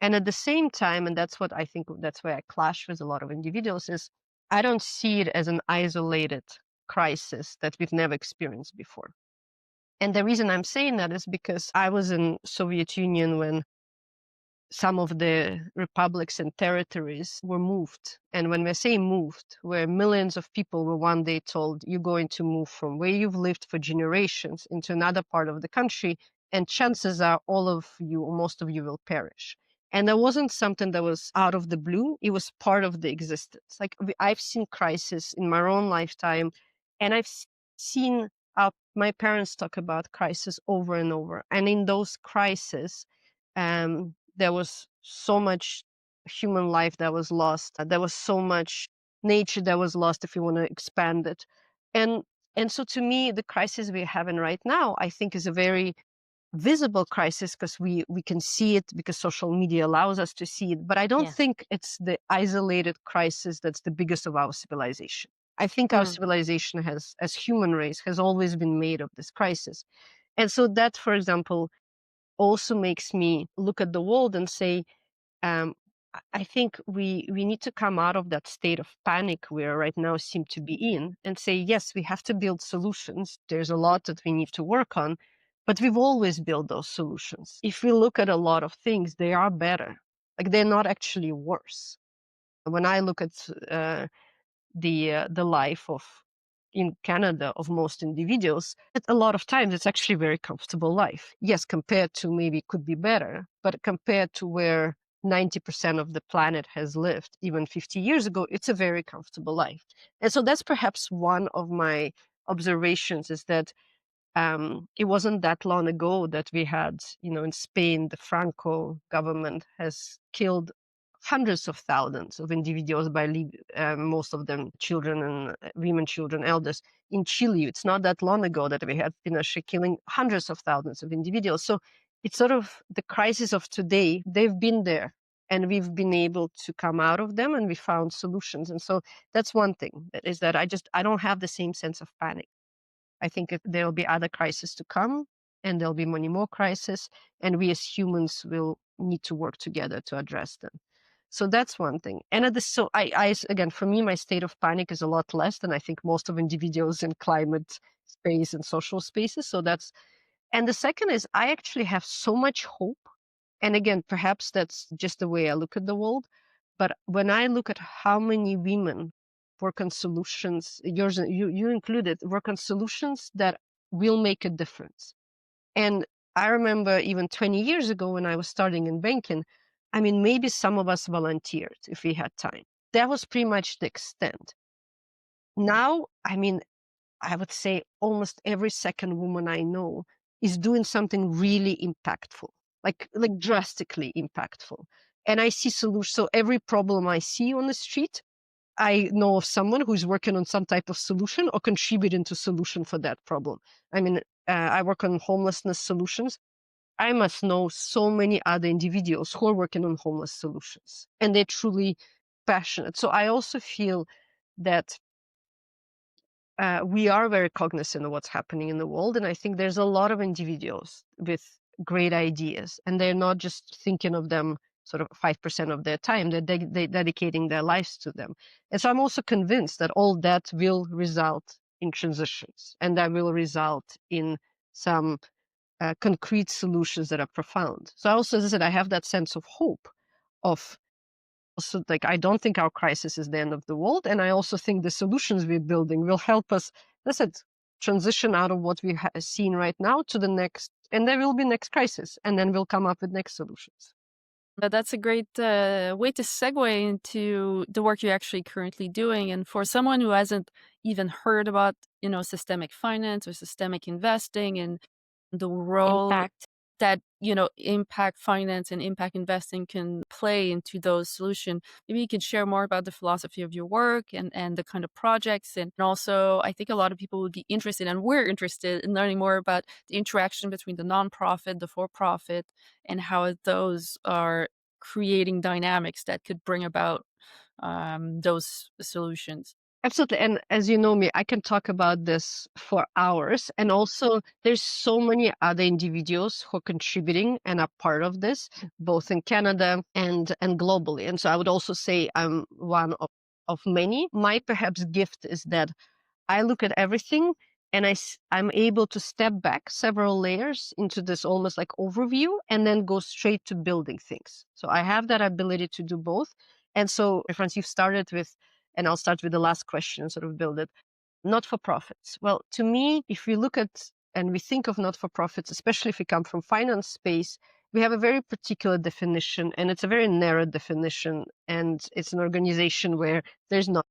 S2: And at the same time, and that's what I think that's where I clash with a lot of individuals, is I don't see it as an isolated crisis that we've never experienced before. And the reason I'm saying that is because I was in Soviet Union when some of the republics and territories were moved. And when we say moved, where millions of people were one day told, you're going to move from where you've lived for generations into another part of the country, and chances are all of you or most of you will perish. And that wasn't something that was out of the blue. It was part of the existence. Like I've seen crisis in my own lifetime, and I've seen my parents talk about crisis over and over. And in those crises, there was so much human life that was lost. There was so much nature that was lost, if you want to expand it. And so to me, the crisis we're having right now, I think, is a very visible crisis because we can see it because social media allows us to see it. But I don't think it's the isolated crisis that's the biggest of our civilization. I think our civilization has, as human race, has always been made of this crisis. And so that, for example, also makes me look at the world and say, I think we need to come out of that state of panic we right now seem to be in and say, yes, we have to build solutions. There's a lot that we need to work on, but we've always built those solutions. If we look at a lot of things, they are better. Like they're not actually worse. When I look at the life of in Canada of most individuals, a lot of times it's actually a very comfortable life. Yes, compared to maybe it could be better, but compared to where 90% of the planet has lived even 50 years ago, it's a very comfortable life. And so that's perhaps one of my observations is that it wasn't that long ago that we had, in Spain, the Franco government has killed hundreds of thousands of individuals by most of them children and women, children, elders. In Chile, it's not that long ago that we had Pinochet killing hundreds of thousands of individuals. So it's sort of the crisis of today. They've been there and we've been able to come out of them and we found solutions. And so that's one thing is that I don't have the same sense of panic. I think there will be other crises to come and there'll be many more crises and we as humans will need to work together to address them. So that's one thing. And again, for me, my state of panic is a lot less than I think most of individuals in climate space and social spaces. And the second is I actually have so much hope. And again, perhaps that's just the way I look at the world. But when I look at how many women work on solutions, you included, work on solutions that will make a difference. And I remember even 20 years ago when I was starting in banking, I mean, maybe some of us volunteered if we had time. That was pretty much the extent. Now, I mean, I would say almost every second woman I know is doing something really impactful, like drastically impactful. And I see solutions. So every problem I see on the street, I know of someone who's working on some type of solution or contributing to solution for that problem. I mean, I work on homelessness solutions. I must know so many other individuals who are working on homeless solutions and they're truly passionate. So I also feel that we are very cognizant of what's happening in the world. And I think there's a lot of individuals with great ideas and they're not just thinking of them sort of 5% of their time, they're dedicating their lives to them. And so I'm also convinced that all that will result in transitions and that will result in some concrete solutions that are profound. So I also, as I said, I have that sense of hope of also like, I don't think our crisis is the end of the world. And I also think the solutions we're building will help us, as I said, transition out of what we have seen right now to the next, and there will be next crisis, and then we'll come up with next solutions.
S3: But that's a great way to segue into the work you're actually currently doing. And for someone who hasn't even heard about, systemic finance or systemic investing and the role
S1: Impact.
S3: that, impact finance and impact investing can play into those solutions, maybe you can share more about the philosophy of your work and the kind of projects. And also, I think a lot of people would be interested, and we're interested in learning more about the interaction between the nonprofit, the for-profit, and how those are creating dynamics that could bring about those solutions.
S2: Absolutely. And as you know me, I can talk about this for hours. And also, there's so many other individuals who are contributing and are part of this, both in Canada and globally. And so I would also say I'm one of many. My perhaps gift is that I look at everything and I'm able to step back several layers into this almost like overview and then go straight to building things. So I have that ability to do both. And so, Franz, you've started with, and I'll start with the last question, sort of build it, not-for-profits. Well, to me, if we look at and we think of not-for-profits, especially if we come from finance space, we have a very particular definition, and it's a very narrow definition, and it's an organization where there's not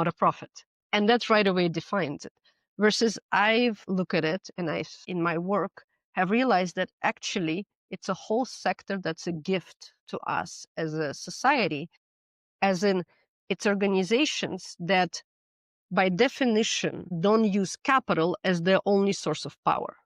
S2: a profit. And that's right away defines it. Versus I've looked at it and in my work, have realized that actually it's a whole sector that's a gift to us as a society, as in it's organizations that by definition don't use capital as their only source of power.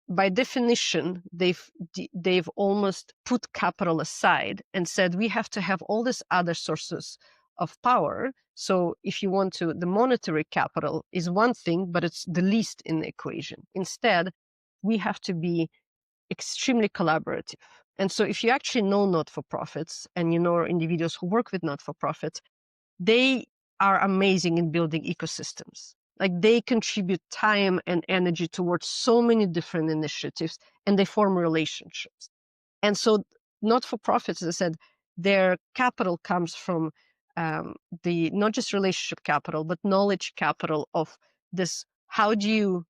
S2: By definition, they've almost put capital aside and said we have to have all these other sources of power. So if you want to, the monetary capital is one thing, but it's the least in the equation. Instead, we have to be extremely collaborative. And so if you actually know not-for-profits and you know individuals who work with not-for-profits, they are amazing in building ecosystems. Like they contribute time and energy towards so many different initiatives and they form relationships. And so not-for-profits, as I said, their capital comes from the not just relationship capital, but knowledge capital of this. How do you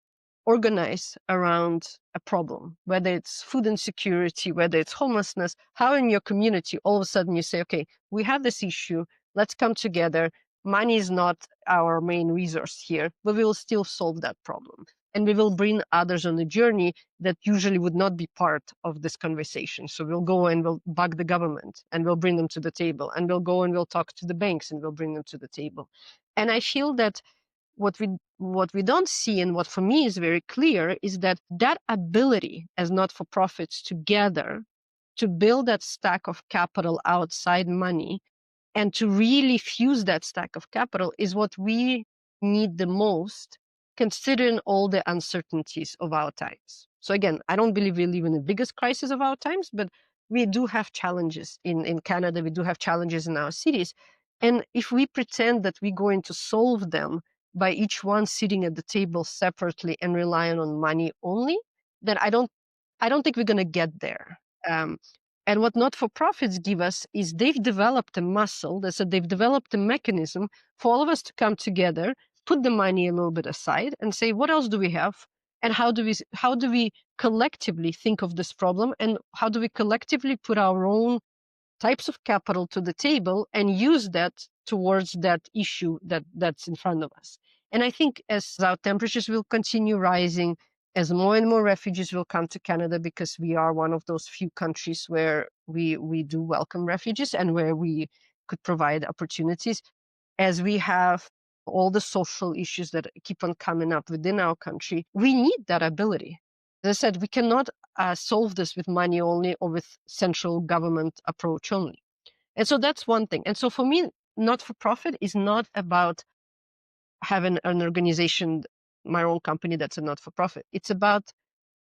S2: organize around a problem, whether it's food insecurity, whether it's homelessness, how in your community, all of a sudden you say, okay, we have this issue, let's come together. Money is not our main resource here, but we will still solve that problem. And we will bring others on a journey that usually would not be part of this conversation. So we'll go and we'll bug the government and we'll bring them to the table. And we'll go and we'll talk to the banks and we'll bring them to the table. And I feel that what we don't see and what for me is very clear is that ability as not-for-profits together to build that stack of capital outside money and to really fuse that stack of capital is what we need the most, considering all the uncertainties of our times. So again, I don't believe we live in the biggest crisis of our times, but we do have challenges in Canada. We do have challenges in our cities. And if we pretend that we're going to solve them by each one sitting at the table separately and relying on money only, then I don't think we're going to get there. And what not-for-profits give us is they've developed a muscle, so they've developed a mechanism for all of us to come together, put the money a little bit aside and say, what else do we have? And how do we collectively think of this problem? And how do we collectively put our own types of capital to the table and use that towards that issue that's in front of us? And I think as our temperatures will continue rising, as more and more refugees will come to Canada, because we are one of those few countries where we do welcome refugees and where we could provide opportunities, as we have all the social issues that keep on coming up within our country, we need that ability. As I said, we cannot solve this with money only or with central government approach only. And so that's one thing. And so for me, not-for-profit is not about having an organization, my own company that's a not-for-profit. It's about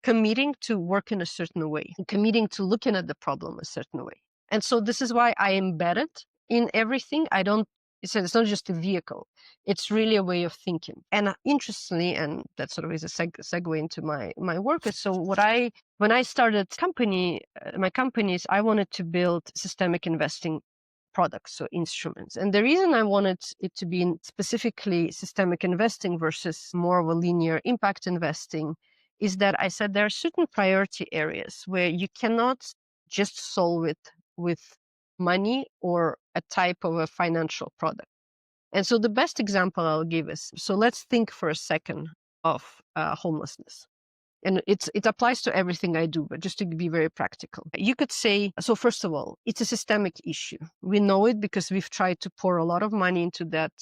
S2: committing to work in a certain way, committing to looking at the problem a certain way. And so this is why I embed it in everything. It's not just a vehicle. It's really a way of thinking. And interestingly, and that sort of is a segue into my work. So when I started my companies, I wanted to build systemic investing products, so instruments. And the reason I wanted it to be specifically systemic investing versus more of a linear impact investing is that I said there are certain priority areas where you cannot just solve it with money or a type of a financial product. And so the best example I'll give is, so let's think for a second of homelessness. And it applies to everything I do, but just to be very practical. You could say, so first of all, it's a systemic issue. We know it because we've tried to pour a lot of money into that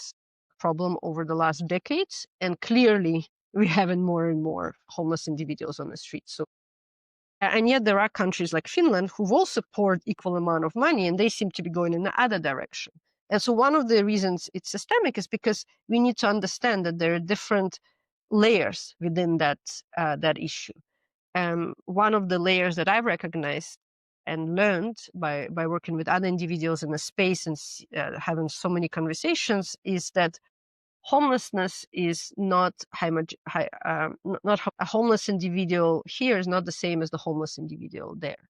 S2: problem over the last decades. And clearly, we're having more and more homeless individuals on the streets. So, and yet there are countries like Finland who've also poured equal amount of money, and they seem to be going in the other direction. And so one of the reasons it's systemic is because we need to understand that there are different layers within that issue. One of the layers that I've recognized and learned by working with other individuals in the space and having so many conversations is that homelessness is not a homeless individual here is not the same as the homeless individual there.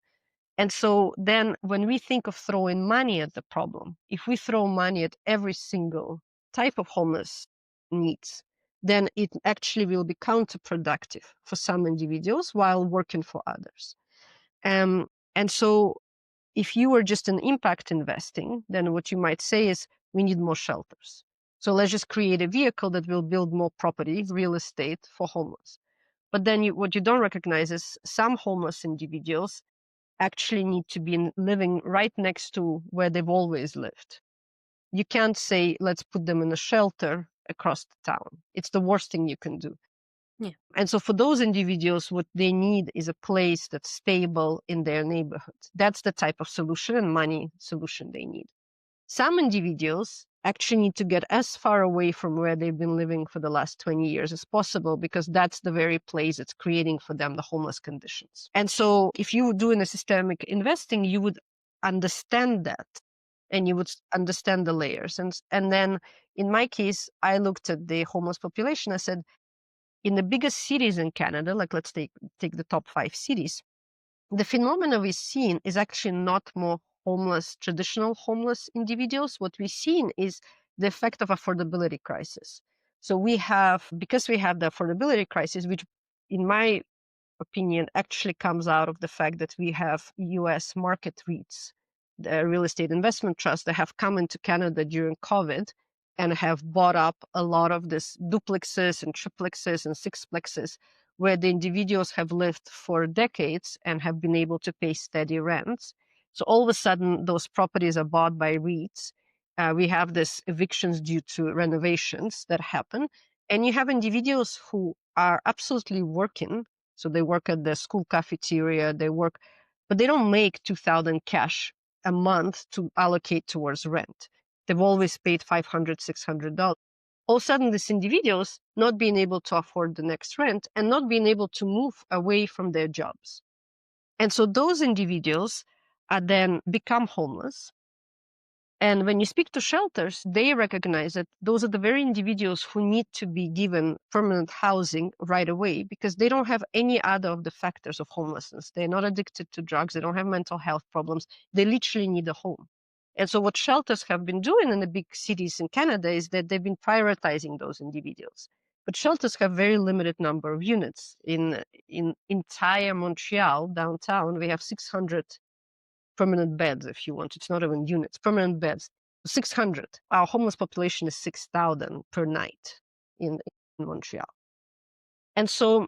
S2: And so then when we think of throwing money at the problem, if we throw money at every single type of homeless needs, then it actually will be counterproductive for some individuals while working for others. And so if you were just in impact investing, then what you might say is we need more shelters. So let's just create a vehicle that will build more property, real estate for homeless. But then what you don't recognize is some homeless individuals actually need to be living right next to where they've always lived. You can't say, let's put them in a shelter across the town. It's the worst thing you can do.
S1: Yeah.
S2: And so for those individuals, what they need is a place that's stable in their neighborhood. That's the type of solution and money solution they need. Some individuals actually need to get as far away from where they've been living for the last 20 years as possible, because that's the very place that's creating for them the homeless conditions. And so if you would do in a systemic investing, you would understand that and you would understand the layers. And then in my case, I looked at the homeless population. I said, in the biggest cities in Canada, like let's take the top 5 cities, the phenomena we've seen is actually not more traditional homeless individuals. What we've seen is the effect of affordability crisis. So because we have the affordability crisis, which in my opinion actually comes out of the fact that we have US market REITs, the real estate investment trusts, that have come into Canada during COVID and have bought up a lot of this duplexes and triplexes and sixplexes, where the individuals have lived for decades and have been able to pay steady rents. So all of a sudden, those properties are bought by REITs. We have this evictions due to renovations that happen. And you have individuals who are absolutely working. So they work at the school cafeteria, but they don't make 2,000 cash a month to allocate towards rent. They've always paid $500, $600. All of a sudden, these individuals not being able to afford the next rent and not being able to move away from their jobs. And so those individuals are then become homeless. And when you speak to shelters, they recognize that those are the very individuals who need to be given permanent housing right away, because they don't have any other of the factors of homelessness. They're not addicted to drugs. They don't have mental health problems. They literally need a home. And so what shelters have been doing in the big cities in Canada is that they've been prioritizing those individuals. But shelters have very limited number of units. In entire Montreal, downtown, we have 600 permanent beds, if you want. It's not even units, permanent beds. 600. Our homeless population is 6,000 per night in Montreal. And so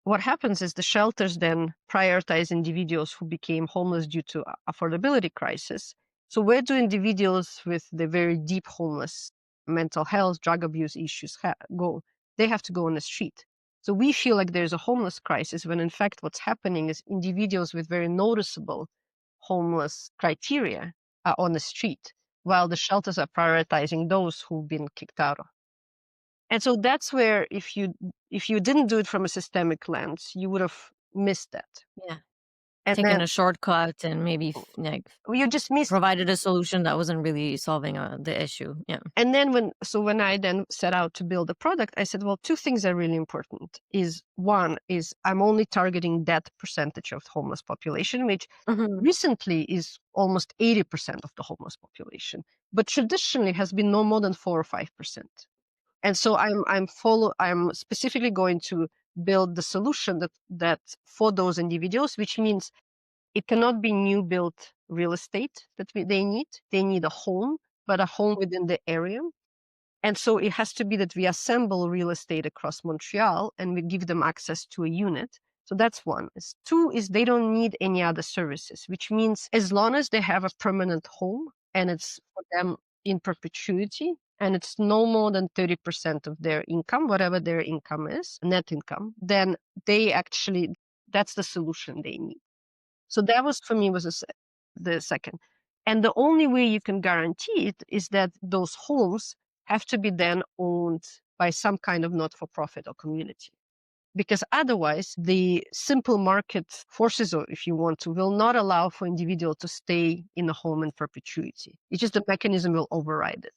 S2: what happens is the shelters then prioritize individuals who became homeless due to affordability crisis. So where do individuals with the very deep homeless mental health, drug abuse issues go? They have to go on the street. So we feel like there's a homeless crisis when in fact what's happening is individuals with very noticeable homeless criteria are on the street, while the shelters are prioritizing those who've been kicked out of. And so that's where if you didn't do it from a systemic lens, you would have missed that.
S1: Yeah.
S2: And
S1: Taken
S2: then
S1: a shortcut and maybe
S2: you just missed.
S1: provided a solution that wasn't really solving the issue. Yeah.
S2: And then when I then set out to build a product, I said, well, 2 things are really important. One is I'm only targeting that percentage of the homeless population, which recently is almost 80% of the homeless population, but traditionally has been no more than 4 or 5%. And so I'm specifically going to build the solution that for those individuals, which means it cannot be new built real estate that they need. They need a home, but a home within the area. And so it has to be that we assemble real estate across Montreal and we give them access to a unit. So that's one. 2 is they don't need any other services, which means as long as they have a permanent home and it's for them in perpetuity, and it's no more than 30% of their income, whatever their income is, net income, then that's the solution they need. So that was, for me, was the second. And the only way you can guarantee it is that those homes have to be then owned by some kind of not-for-profit or community. Because otherwise, the simple market forces, or if you want to, will not allow for individual to stay in a home in perpetuity. It's just the mechanism will override it.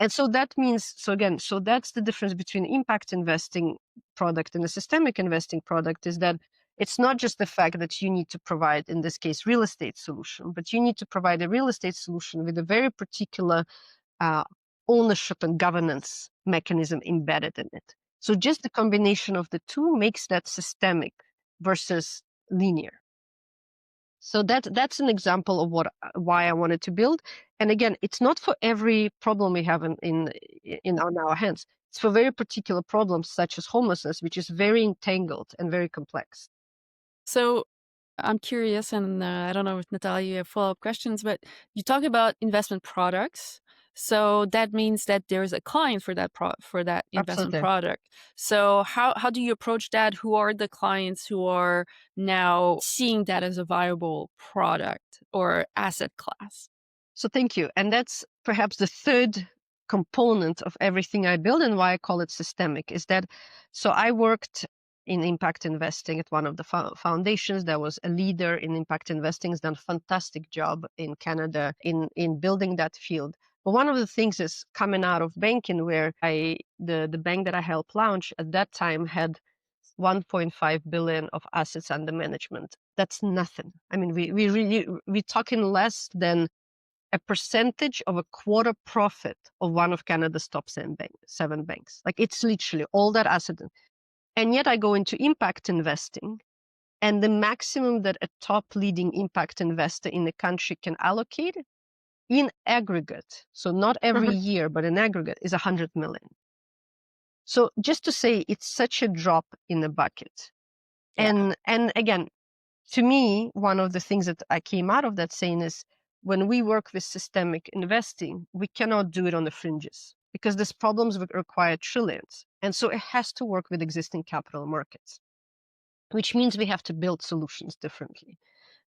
S2: And so that means, so that's the difference between impact investing product and a systemic investing product, is that it's not just the fact that you need to provide, in this case, real estate solution, but you need to provide a real estate solution with a very particular ownership and governance mechanism embedded in it. So just the combination of the two makes that systemic versus linear. So that's an example of why I wanted to build. And again, it's not for every problem we have on our hands. It's for very particular problems such as homelessness, which is very entangled and very complex.
S3: So I'm curious, and I don't know if Natalia, you have follow-up questions, but you talk about investment products. So that means that there's a client for that investment
S2: Absolutely.
S3: product. So how do you approach that? Who are the clients who are now seeing that as a viable product or asset class?
S2: So thank you. And that's perhaps the third component of everything I build, and why I call it systemic, is that, so I worked in impact investing at one of the foundations that was a leader in impact investing, has done a fantastic job in Canada in building that field. But one of the things is coming out of banking, where the bank that I helped launch at that time had 1.5 billion of assets under management. That's nothing. I mean, we're talking less than a percentage of a quarter profit of one of Canada's top 7 banks. Like, it's literally all that asset. And yet I go into impact investing, and the maximum that a top leading impact investor in the country can allocate in aggregate, so not every year, but in aggregate, is 100 million. So just to say, it's such a drop in the bucket.
S3: Yeah.
S2: And again, to me, one of the things that I came out of that saying is, when we work with systemic investing, we cannot do it on the fringes, because these problems require trillions. And so it has to work with existing capital markets, which means we have to build solutions differently.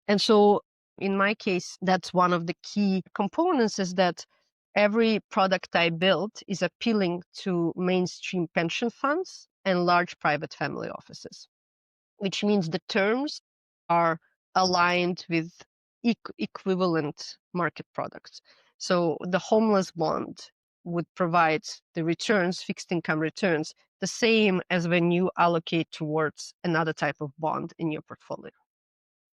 S2: And so in my case, that's one of the key components, is that every product I built is appealing to mainstream pension funds and large private family offices, which means the terms are aligned with equivalent market products. So the homeless bond would provide the returns, fixed income returns, the same as when you allocate towards another type of bond in your portfolio.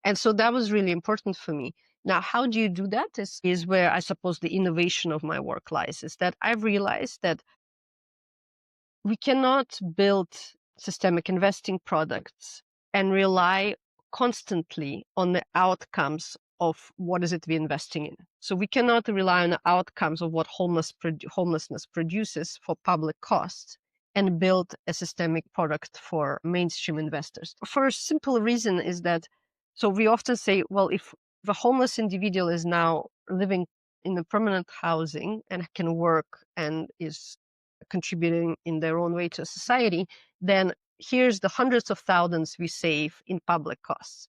S2: And so that was really important for me. Now, how do you do that is where I suppose the innovation of my work lies, is that I've realized that we cannot build systemic investing products and rely constantly on the outcomes of what is it we're investing in. So we cannot rely on the outcomes of what homelessness produces for public costs and build a systemic product for mainstream investors. For a simple reason is that, so we often say, well, if the homeless individual is now living in a permanent housing and can work and is contributing in their own way to society, then here's the hundreds of thousands we save in public costs.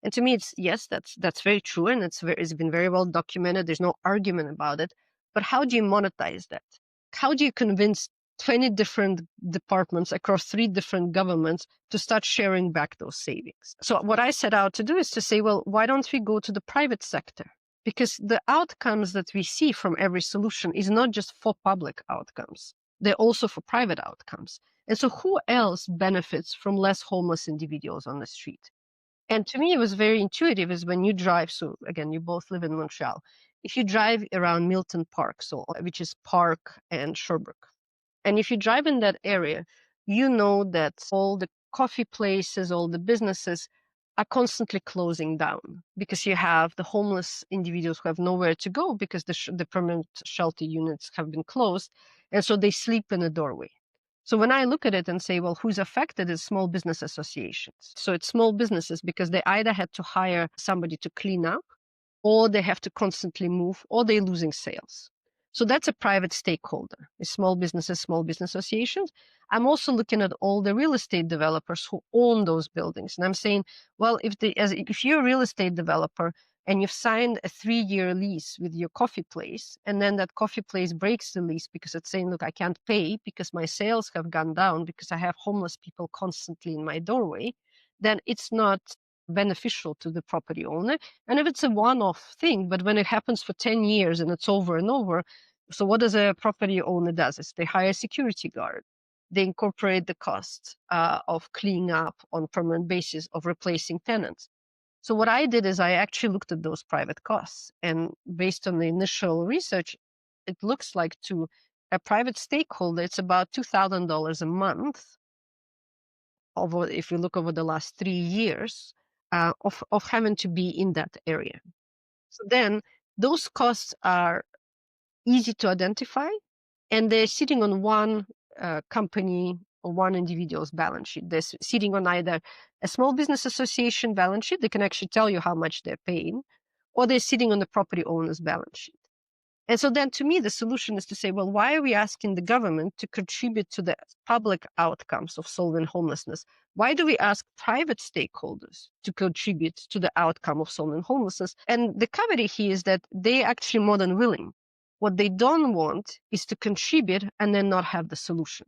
S2: And to me, it's, yes, that's very true, and it's been very well documented. There's no argument about it. But how do you monetize that? How do you convince 20 different departments across 3 different governments to start sharing back those savings? So what I set out to do is to say, well, why don't we go to the private sector? Because the outcomes that we see from every solution is not just for public outcomes. They're also for private outcomes. And so who else benefits from less homeless individuals on the street? And to me, it was very intuitive, is when you drive. So again, you both live in Montreal. If you drive around Milton Park, which is Park and Sherbrooke, and if you drive in that area, you know that all the coffee places, all the businesses are constantly closing down, because you have the homeless individuals who have nowhere to go because the permanent shelter units have been closed. And so they sleep in a doorway. So when I look at it and say, well, who's affected is small business associations. So it's small businesses, because they either had to hire somebody to clean up, or they have to constantly move, or they're losing sales. So that's a private stakeholder, is small businesses, small business associations. I'm also looking at all the real estate developers who own those buildings. And I'm saying, well, if you're a real estate developer, and you've signed a 3-year lease with your coffee place, and then that coffee place breaks the lease because it's saying, look, I can't pay because my sales have gone down because I have homeless people constantly in my doorway, then it's not beneficial to the property owner. And if it's a one-off thing, but when it happens for 10 years and it's over and over, so what does a property owner does is they hire a security guard. They incorporate the cost of cleaning up on permanent basis, of replacing tenants. So what I did is I actually looked at those private costs, and based on the initial research, it looks like to a private stakeholder, it's about $2,000 a month over, if you look over the last 3 years, of having to be in that area. So then those costs are easy to identify, and they're sitting on one company or one individual's balance sheet. They're sitting on either a small business association balance sheet, they can actually tell you how much they're paying, or they're sitting on the property owner's balance sheet. And so then to me, the solution is to say, well, why are we asking the government to contribute to the public outcomes of solving homelessness? Why do we ask private stakeholders to contribute to the outcome of solving homelessness? And the caveat here is that they actually more than willing. What they don't want is to contribute and then not have the solution.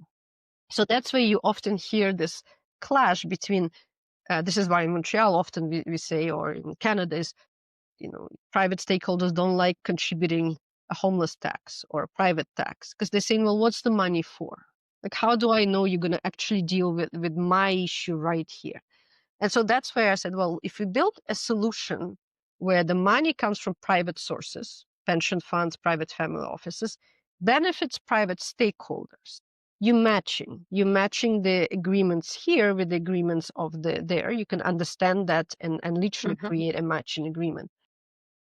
S2: So that's where you often hear this clash between, this is why in Montreal often we say, or in Canada is, private stakeholders don't like contributing a homeless tax or a private tax because they're saying, well, what's the money for? Like, how do I know you're going to actually deal with my issue right here? And so that's where I said, well, if we build a solution where the money comes from private sources, pension funds, private family offices, benefits private stakeholders, you're matching the agreements here with the agreements of there. You can understand that and literally create a matching agreement.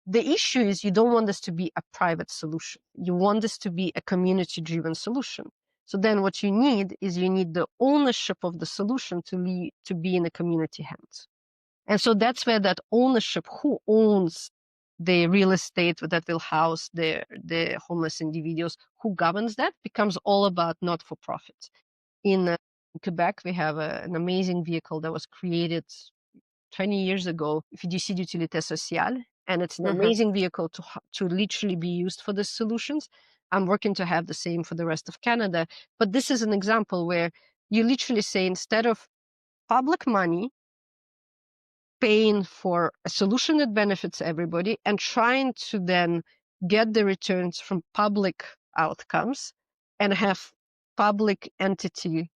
S2: The issue is you don't want this to be a private solution. You want this to be a community-driven solution. So then what you need is the ownership of the solution to be in the community hands. And so that's where that ownership, who owns the real estate that will house the homeless individuals, who governs that, becomes all about not-for-profits. In Quebec, we have an amazing vehicle that was created 20 years ago, Fiducie d'utilité sociale, and it's an amazing vehicle to literally be used for these solutions. I'm working to have the same for the rest of Canada. But this is an example where you literally say, instead of public money paying for a solution that benefits everybody and trying to then get the returns from public outcomes and have public entity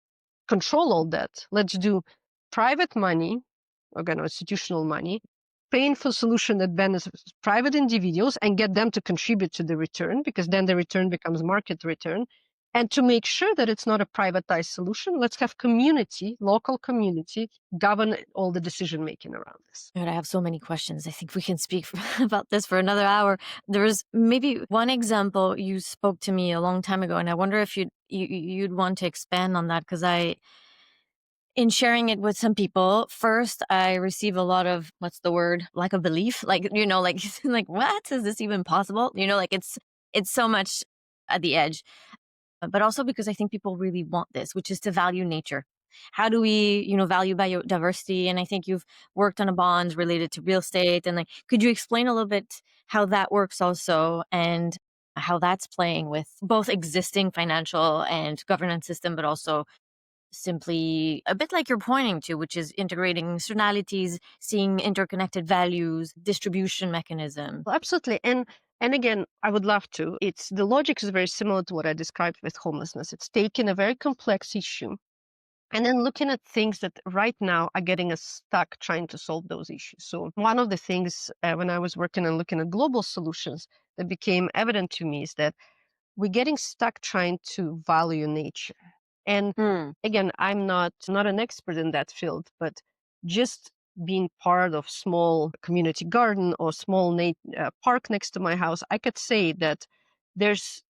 S2: control all that, let's do private money, institutional money, paying for solution that benefits private individuals and get them to contribute to the return, because then the return becomes market return. And to make sure that it's not a privatized solution, let's have local community, govern all the decision making around this.
S1: I have so many questions. I think we can speak about this for another hour. There was maybe one example you spoke to me a long time ago, and I wonder if you'd want to expand on that, because in sharing it with some people, first, I receive a lot of, what's the word? Lack of belief. Like, like, what? Is this even possible? It's so much at the edge. But also because I think people really want this, which is to value nature. How do we, value biodiversity? And I think you've worked on a bond related to real estate. And could you explain a little bit how that works also, and how that's playing with both existing financial and governance system, but also simply a bit like you're pointing to, which is integrating externalities, seeing interconnected values, distribution mechanism.
S2: Well, absolutely. And again, I would love to. The logic is very similar to what I described with homelessness. It's taking a very complex issue and then looking at things that right now are getting us stuck trying to solve those issues. So one of the things when I was working and looking at global solutions that became evident to me is that we're getting stuck trying to value nature. And again, I'm not an expert in that field, but just being part of small community garden or small park next to my house, I could say that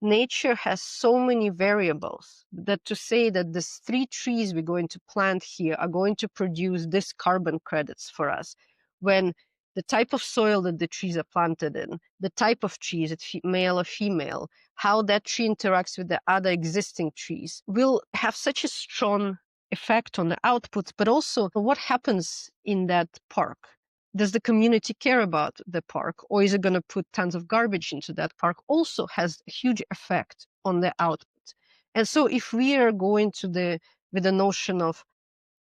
S2: nature has so many variables that to say that these 3 trees we're going to plant here are going to produce this carbon credits for us, when the type of soil that the trees are planted in, the type of trees, it's male or female, how that tree interacts with the other existing trees, will have such a strong effect on the outputs, but also what happens in that park. does the community care about the park, or is it going to put tons of garbage into that park, also has a huge effect on the output. And so if we are going with the notion of,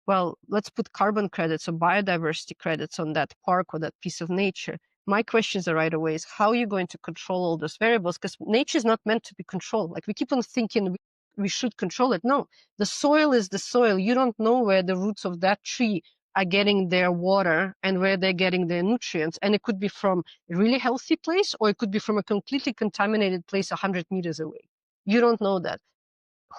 S2: well, let's put carbon credits or biodiversity credits on that park or that piece of nature, my questions are right away is, how are you going to control all those variables? Because nature is not meant to be controlled. Like, we keep on thinking we should control it. No, the soil is the soil. You don't know where the roots of that tree are getting their water and where they're getting their nutrients. And it could be from a really healthy place, or it could be from a completely contaminated place 100 meters away. You don't know that.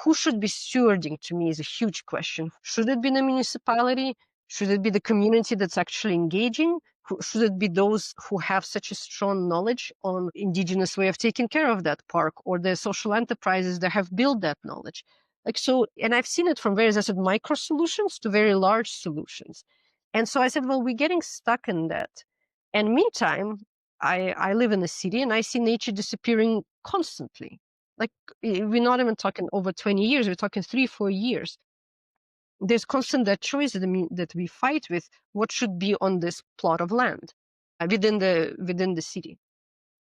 S2: Who should be stewarding, to me, is a huge question. Should it be the municipality? Should it be the community that's actually engaging? Should it be those who have such a strong knowledge on indigenous way of taking care of that park, or the social enterprises that have built that knowledge? Like, so, and I've seen it from various, I said, micro solutions to very large solutions. And so I said, well, we're getting stuck in that. And meantime, I live in the city and I see nature disappearing constantly. Like, we're not even talking over 20 years, we're talking 3-4 years. There's constant that choice that we fight with what should be on this plot of land within the city.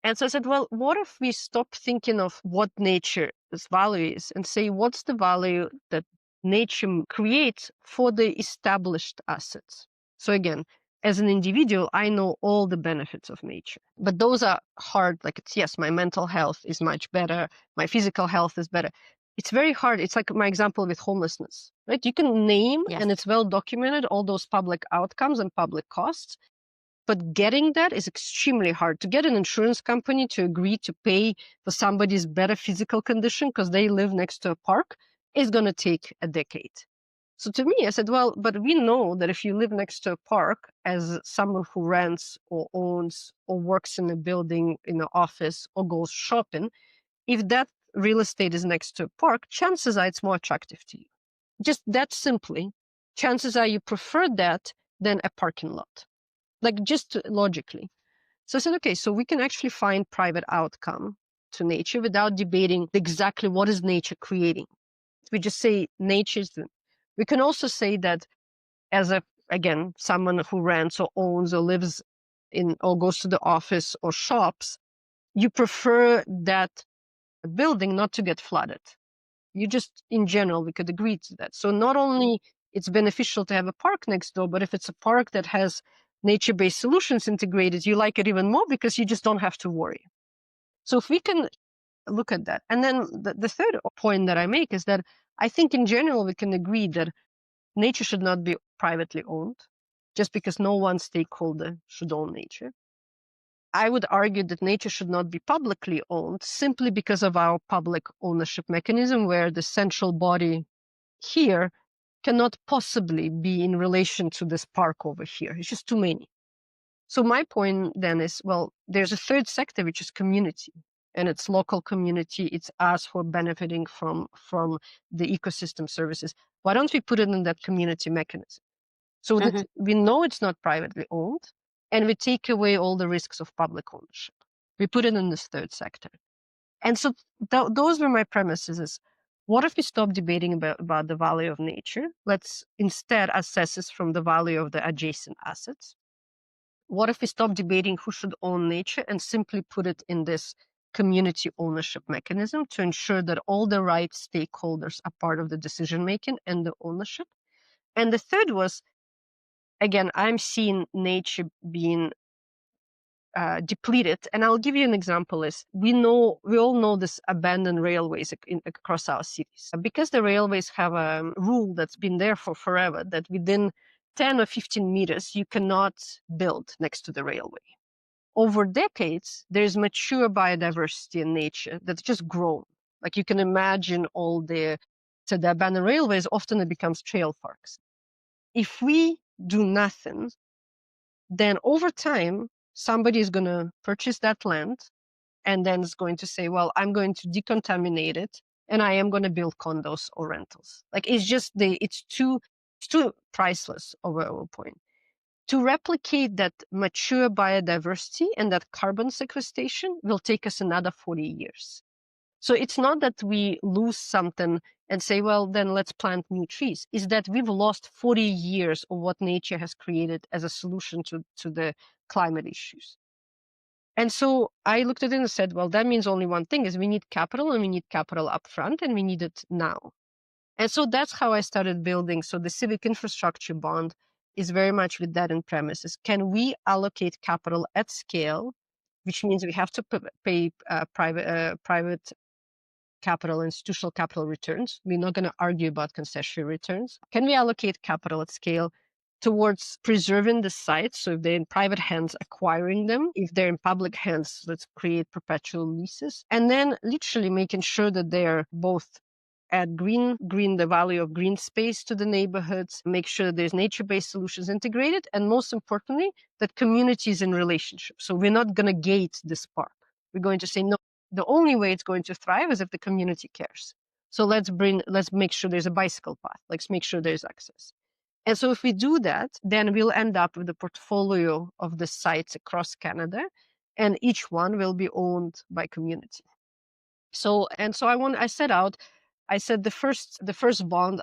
S2: And so I said, well, what if we stop thinking of what nature's value is and say, what's the value that nature creates for the established assets? So again, as an individual, I know all the benefits of nature, but those are hard. Like, it's, yes, my mental health is much better. My physical health is better. It's very hard. It's like my example with homelessness, right? You can name,
S1: Yes.
S2: and it's well documented, all those public outcomes and public costs. But getting that is extremely hard. To get an insurance company to agree to pay for somebody's better physical condition because they live next to a park is going to take a decade. So to me, I said, well, but we know that if you live next to a park as someone who rents or owns or works in a building, in an office, or goes shopping, if that real estate is next to a park, chances are it's more attractive to you. Just that simply, chances are you prefer that than a parking lot. Like, just logically. So I said, okay, so we can actually find private outcome to nature without debating exactly what is nature creating. We just say nature's. We can also say that as again, someone who rents or owns or lives in or goes to the office or shops, you prefer that building not to get flooded. You just, in general, we could agree to that. So not only it's beneficial to have a park next door, but if it's a park that has nature-based solutions integrated, you like it even more because you just don't have to worry. So if we can look at that. And then the third point that I make is that I think in general, we can agree that nature should not be privately owned just because no one stakeholder should own nature. I would argue that nature should not be publicly owned simply because of our public ownership mechanism, where the central body here cannot possibly be in relation to this park over here. It's just too many. So my point then is, well, there's a third sector, which is community, and it's local community. It's us who are benefiting from the ecosystem services. Why don't we put it in that community mechanism? So that we know it's not privately owned, and we take away all the risks of public ownership. We put it in this third sector. And so those were my premises is, what if we stop debating about the value of nature? Let's instead assess this from the value of the adjacent assets. What if we stop debating who should own nature and simply put it in this community ownership mechanism to ensure that all the right stakeholders are part of the decision making and the ownership? And the third was, again, I'm seeing nature being depleted. And I'll give you an example is, we all know this abandoned railways across our cities. Because the railways have a rule that's been there for forever, that within 10 or 15 meters, you cannot build next to the railway. Over decades, there's mature biodiversity in nature that's just grown. Like, you can imagine the abandoned railways, often it becomes trail parks. If we do nothing, then over time, somebody is going to purchase that land and then is going to say, well, I'm going to decontaminate it and I am going to build condos or rentals. Like, it's too priceless over a point. To replicate that mature biodiversity and that carbon sequestration will take us another 40 years. So it's not that we lose something and say, well, then let's plant new trees, is that we've lost 40 years of what nature has created as a solution to the climate issues. And so I looked at it and said, well, that means only one thing is we need capital, and we need capital upfront, and we need it now. And so that's how I started building. So the civic infrastructure bond is very much with that in premises. Can we allocate capital at scale, which means we have to pay private capital, institutional capital returns. We're not going to argue about concessionary returns. Can we allocate capital at scale towards preserving the sites? So if they're in private hands, acquiring them. If they're in public hands, let's create perpetual leases. And then literally making sure that they're both add green, the value of green space to the neighborhoods, make sure that there's nature-based solutions integrated, and most importantly, that community is in relationship. So we're not going to gate this park. We're going to say, no, the only way it's going to thrive is if the community cares. So let's make sure there's a bicycle path. Let's make sure there's access. And so if we do that, then we'll end up with a portfolio of the sites across Canada, and each one will be owned by community. So I set out, I said the first bond,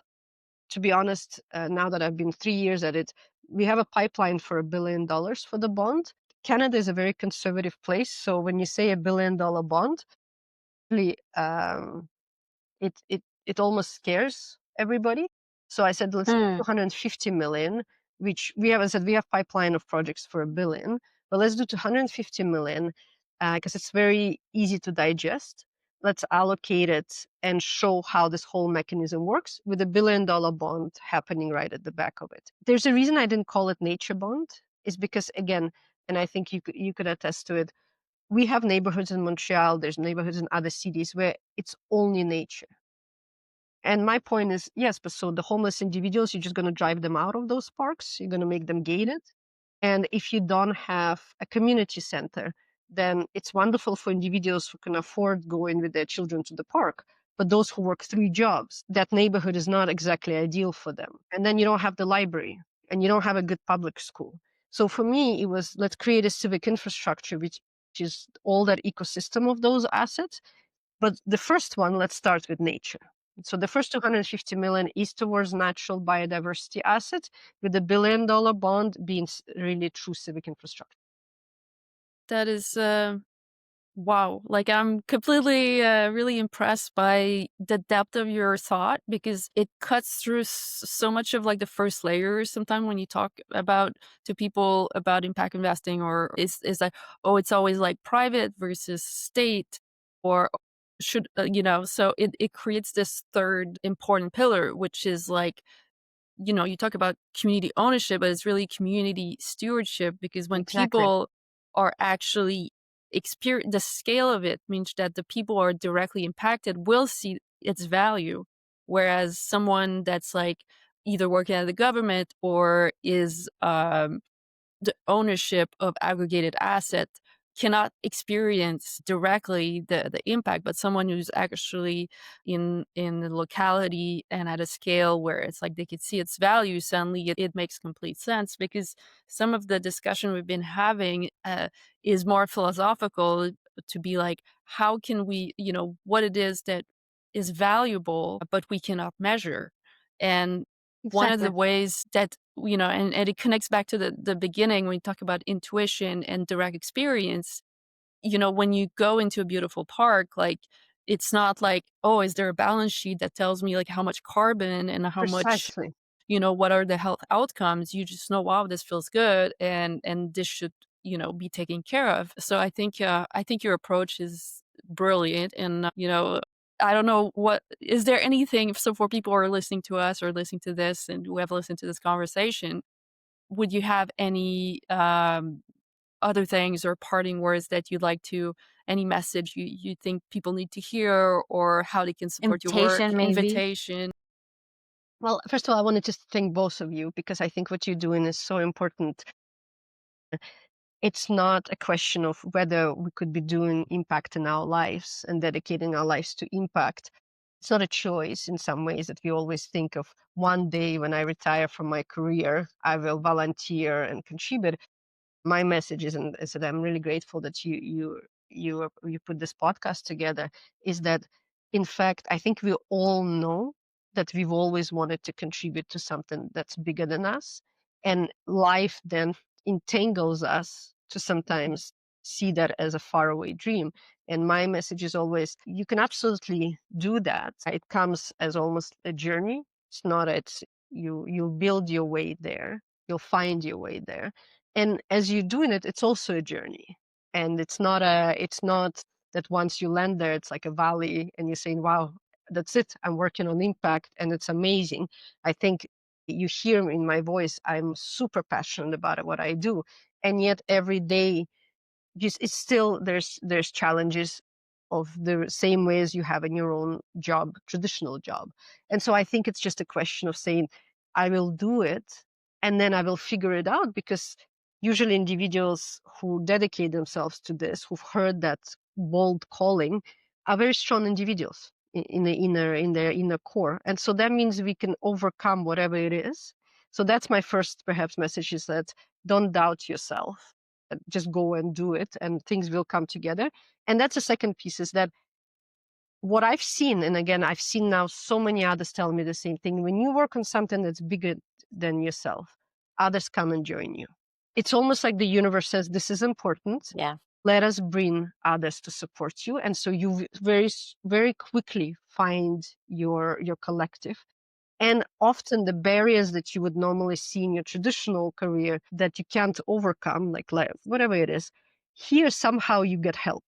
S2: to be honest, now that I've been 3 years at it, we have a pipeline for $1 billion for the bond. Canada is a very conservative place. So when you say $1 billion bond, really, it almost scares everybody. So I said, let's do 250 million, which we have. I said we have pipeline of projects for $1 billion, but let's do 250 million because it's very easy to digest. Let's allocate it and show how this whole mechanism works with a $1 billion bond happening right at the back of it. There's a reason I didn't call it nature bond, is because again, and I think you could attest to it, we have neighborhoods in Montreal, there's neighborhoods in other cities where it's only nature. And my point is, yes, but so the homeless individuals, you're just going to drive them out of those parks. You're going to make them gated. And if you don't have a community center, then it's wonderful for individuals who can afford going with their children to the park. But those who work 3 jobs, that neighborhood is not exactly ideal for them. And then you don't have the library and you don't have a good public school. So for me, it was, let's create a civic infrastructure, which is all that ecosystem of those assets. But the first one, let's start with nature. So the first 250 million is towards natural biodiversity assets, with the $1 billion bond being really true civic infrastructure.
S3: That is wow. Like, I'm completely really impressed by the depth of your thought, because it cuts through so much of like the first layers. Sometimes when you talk about to people about impact investing, or it's like, oh, it's always like private versus state, or should so it creates this third important pillar, which is like, you talk about community ownership, but it's really community stewardship, because when
S2: Exactly.
S3: people are actually experience the scale of it, means that the people are directly impacted will see its value, whereas someone that's like either working at the government or is the ownership of aggregated asset cannot experience directly the impact, but someone who's actually in the locality and at a scale where it's like they could see its value, suddenly it makes complete sense. Because some of the discussion we've been having is more philosophical, to be like, how can we, what it is that is valuable but we cannot measure. And one of
S2: Exactly.
S3: the ways that, and it connects back to the beginning when you talk about intuition and direct experience. When you go into a beautiful park, like, it's not like, oh, is there a balance sheet that tells me like how much carbon and how much,
S2: Precisely.
S3: what are the health outcomes. You just know, wow, this feels good, and this should, be taken care of. So I think your approach is brilliant. And I don't know, is there anything, so for people who are listening to us or listening to this and who have listened to this conversation, would you have any other things or parting words that you'd like to, any message you think people need to hear, or how they can support your work?
S1: Invitation, maybe?
S3: Invitation.
S2: Well, first of all, I wanted to thank both of you, because I think what you're doing is so important. It's not a question of whether we could be doing impact in our lives and dedicating our lives to impact. It's not a choice in some ways that we always think of, one day when I retire from my career, I will volunteer and contribute. My message is, and is that I'm really grateful that you put this podcast together, is that in fact, I think we all know that we've always wanted to contribute to something that's bigger than us. And life then entangles us to sometimes see that as a faraway dream. And my message is always, you can absolutely do that. It comes as almost a journey. It's not you'll build your way there. You'll find your way there. And as you're doing it, it's also a journey. And it's not that once you land there, it's like a valley and you're saying, wow, that's it. I'm working on impact and it's amazing. I think you hear in my voice, I'm super passionate about what I do. And yet every day, just it's still there's challenges of the same way as you have in your own job, traditional job. And so I think it's just a question of saying, I will do it and then I will figure it out, because usually individuals who dedicate themselves to this, who've heard that bold calling, are very strong individuals in their inner core. And so that means we can overcome whatever it is. So that's my first perhaps message, is that don't doubt yourself, just go and do it and things will come together. And that's the second piece, is that what I've seen, and again, I've seen now so many others tell me the same thing, when you work on something that's bigger than yourself, others come and join you. It's almost like the universe says, this is important.
S1: Yeah.
S2: Let us bring others to support you. And so you very, very quickly find your collective. And often the barriers that you would normally see in your traditional career that you can't overcome, like whatever it is, here somehow you get help.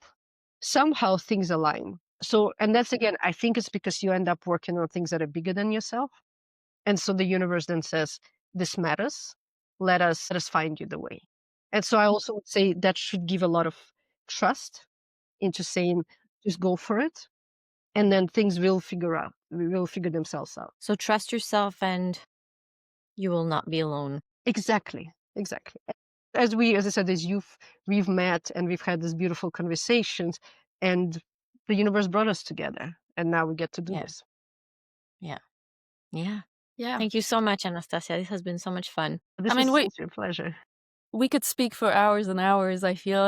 S2: Somehow things align. So, and that's again, I think it's because you end up working on things that are bigger than yourself. And so the universe then says, this matters. Let us find you the way. And so I also would say that should give a lot of trust into saying, just go for it. And then things will figure themselves out.
S1: So trust yourself and you will not be alone.
S2: Exactly. As I said, as we've met and we've had these beautiful conversations, and the universe brought us together, and now we get to do this.
S1: Yeah.
S3: Yeah.
S1: Thank you so much, Anastasia. This has been so much fun.
S2: This
S3: I mean,
S2: was such a pleasure.
S3: we could speak for hours and hours, I feel,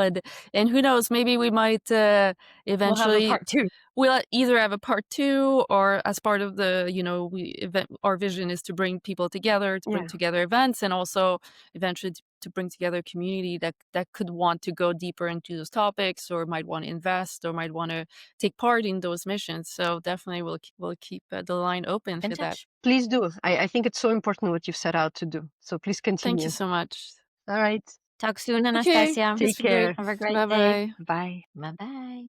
S3: and who knows, maybe we might eventually
S1: We'll have a part 2.
S3: We'll either have a part 2, or as part of the, our vision is to bring people together, to bring together events, and also eventually to bring together a community that could want to go deeper into those topics, or might want to invest, or might want to take part in those missions. So definitely we'll keep the line open for that.
S2: Please do. I think it's so important what you've set out to do. So please continue.
S3: Thank you so much.
S2: All right.
S1: Talk soon, Anastasia.
S2: Take care.
S1: Have a great
S3: Bye-bye.
S1: day. Bye. Bye-bye.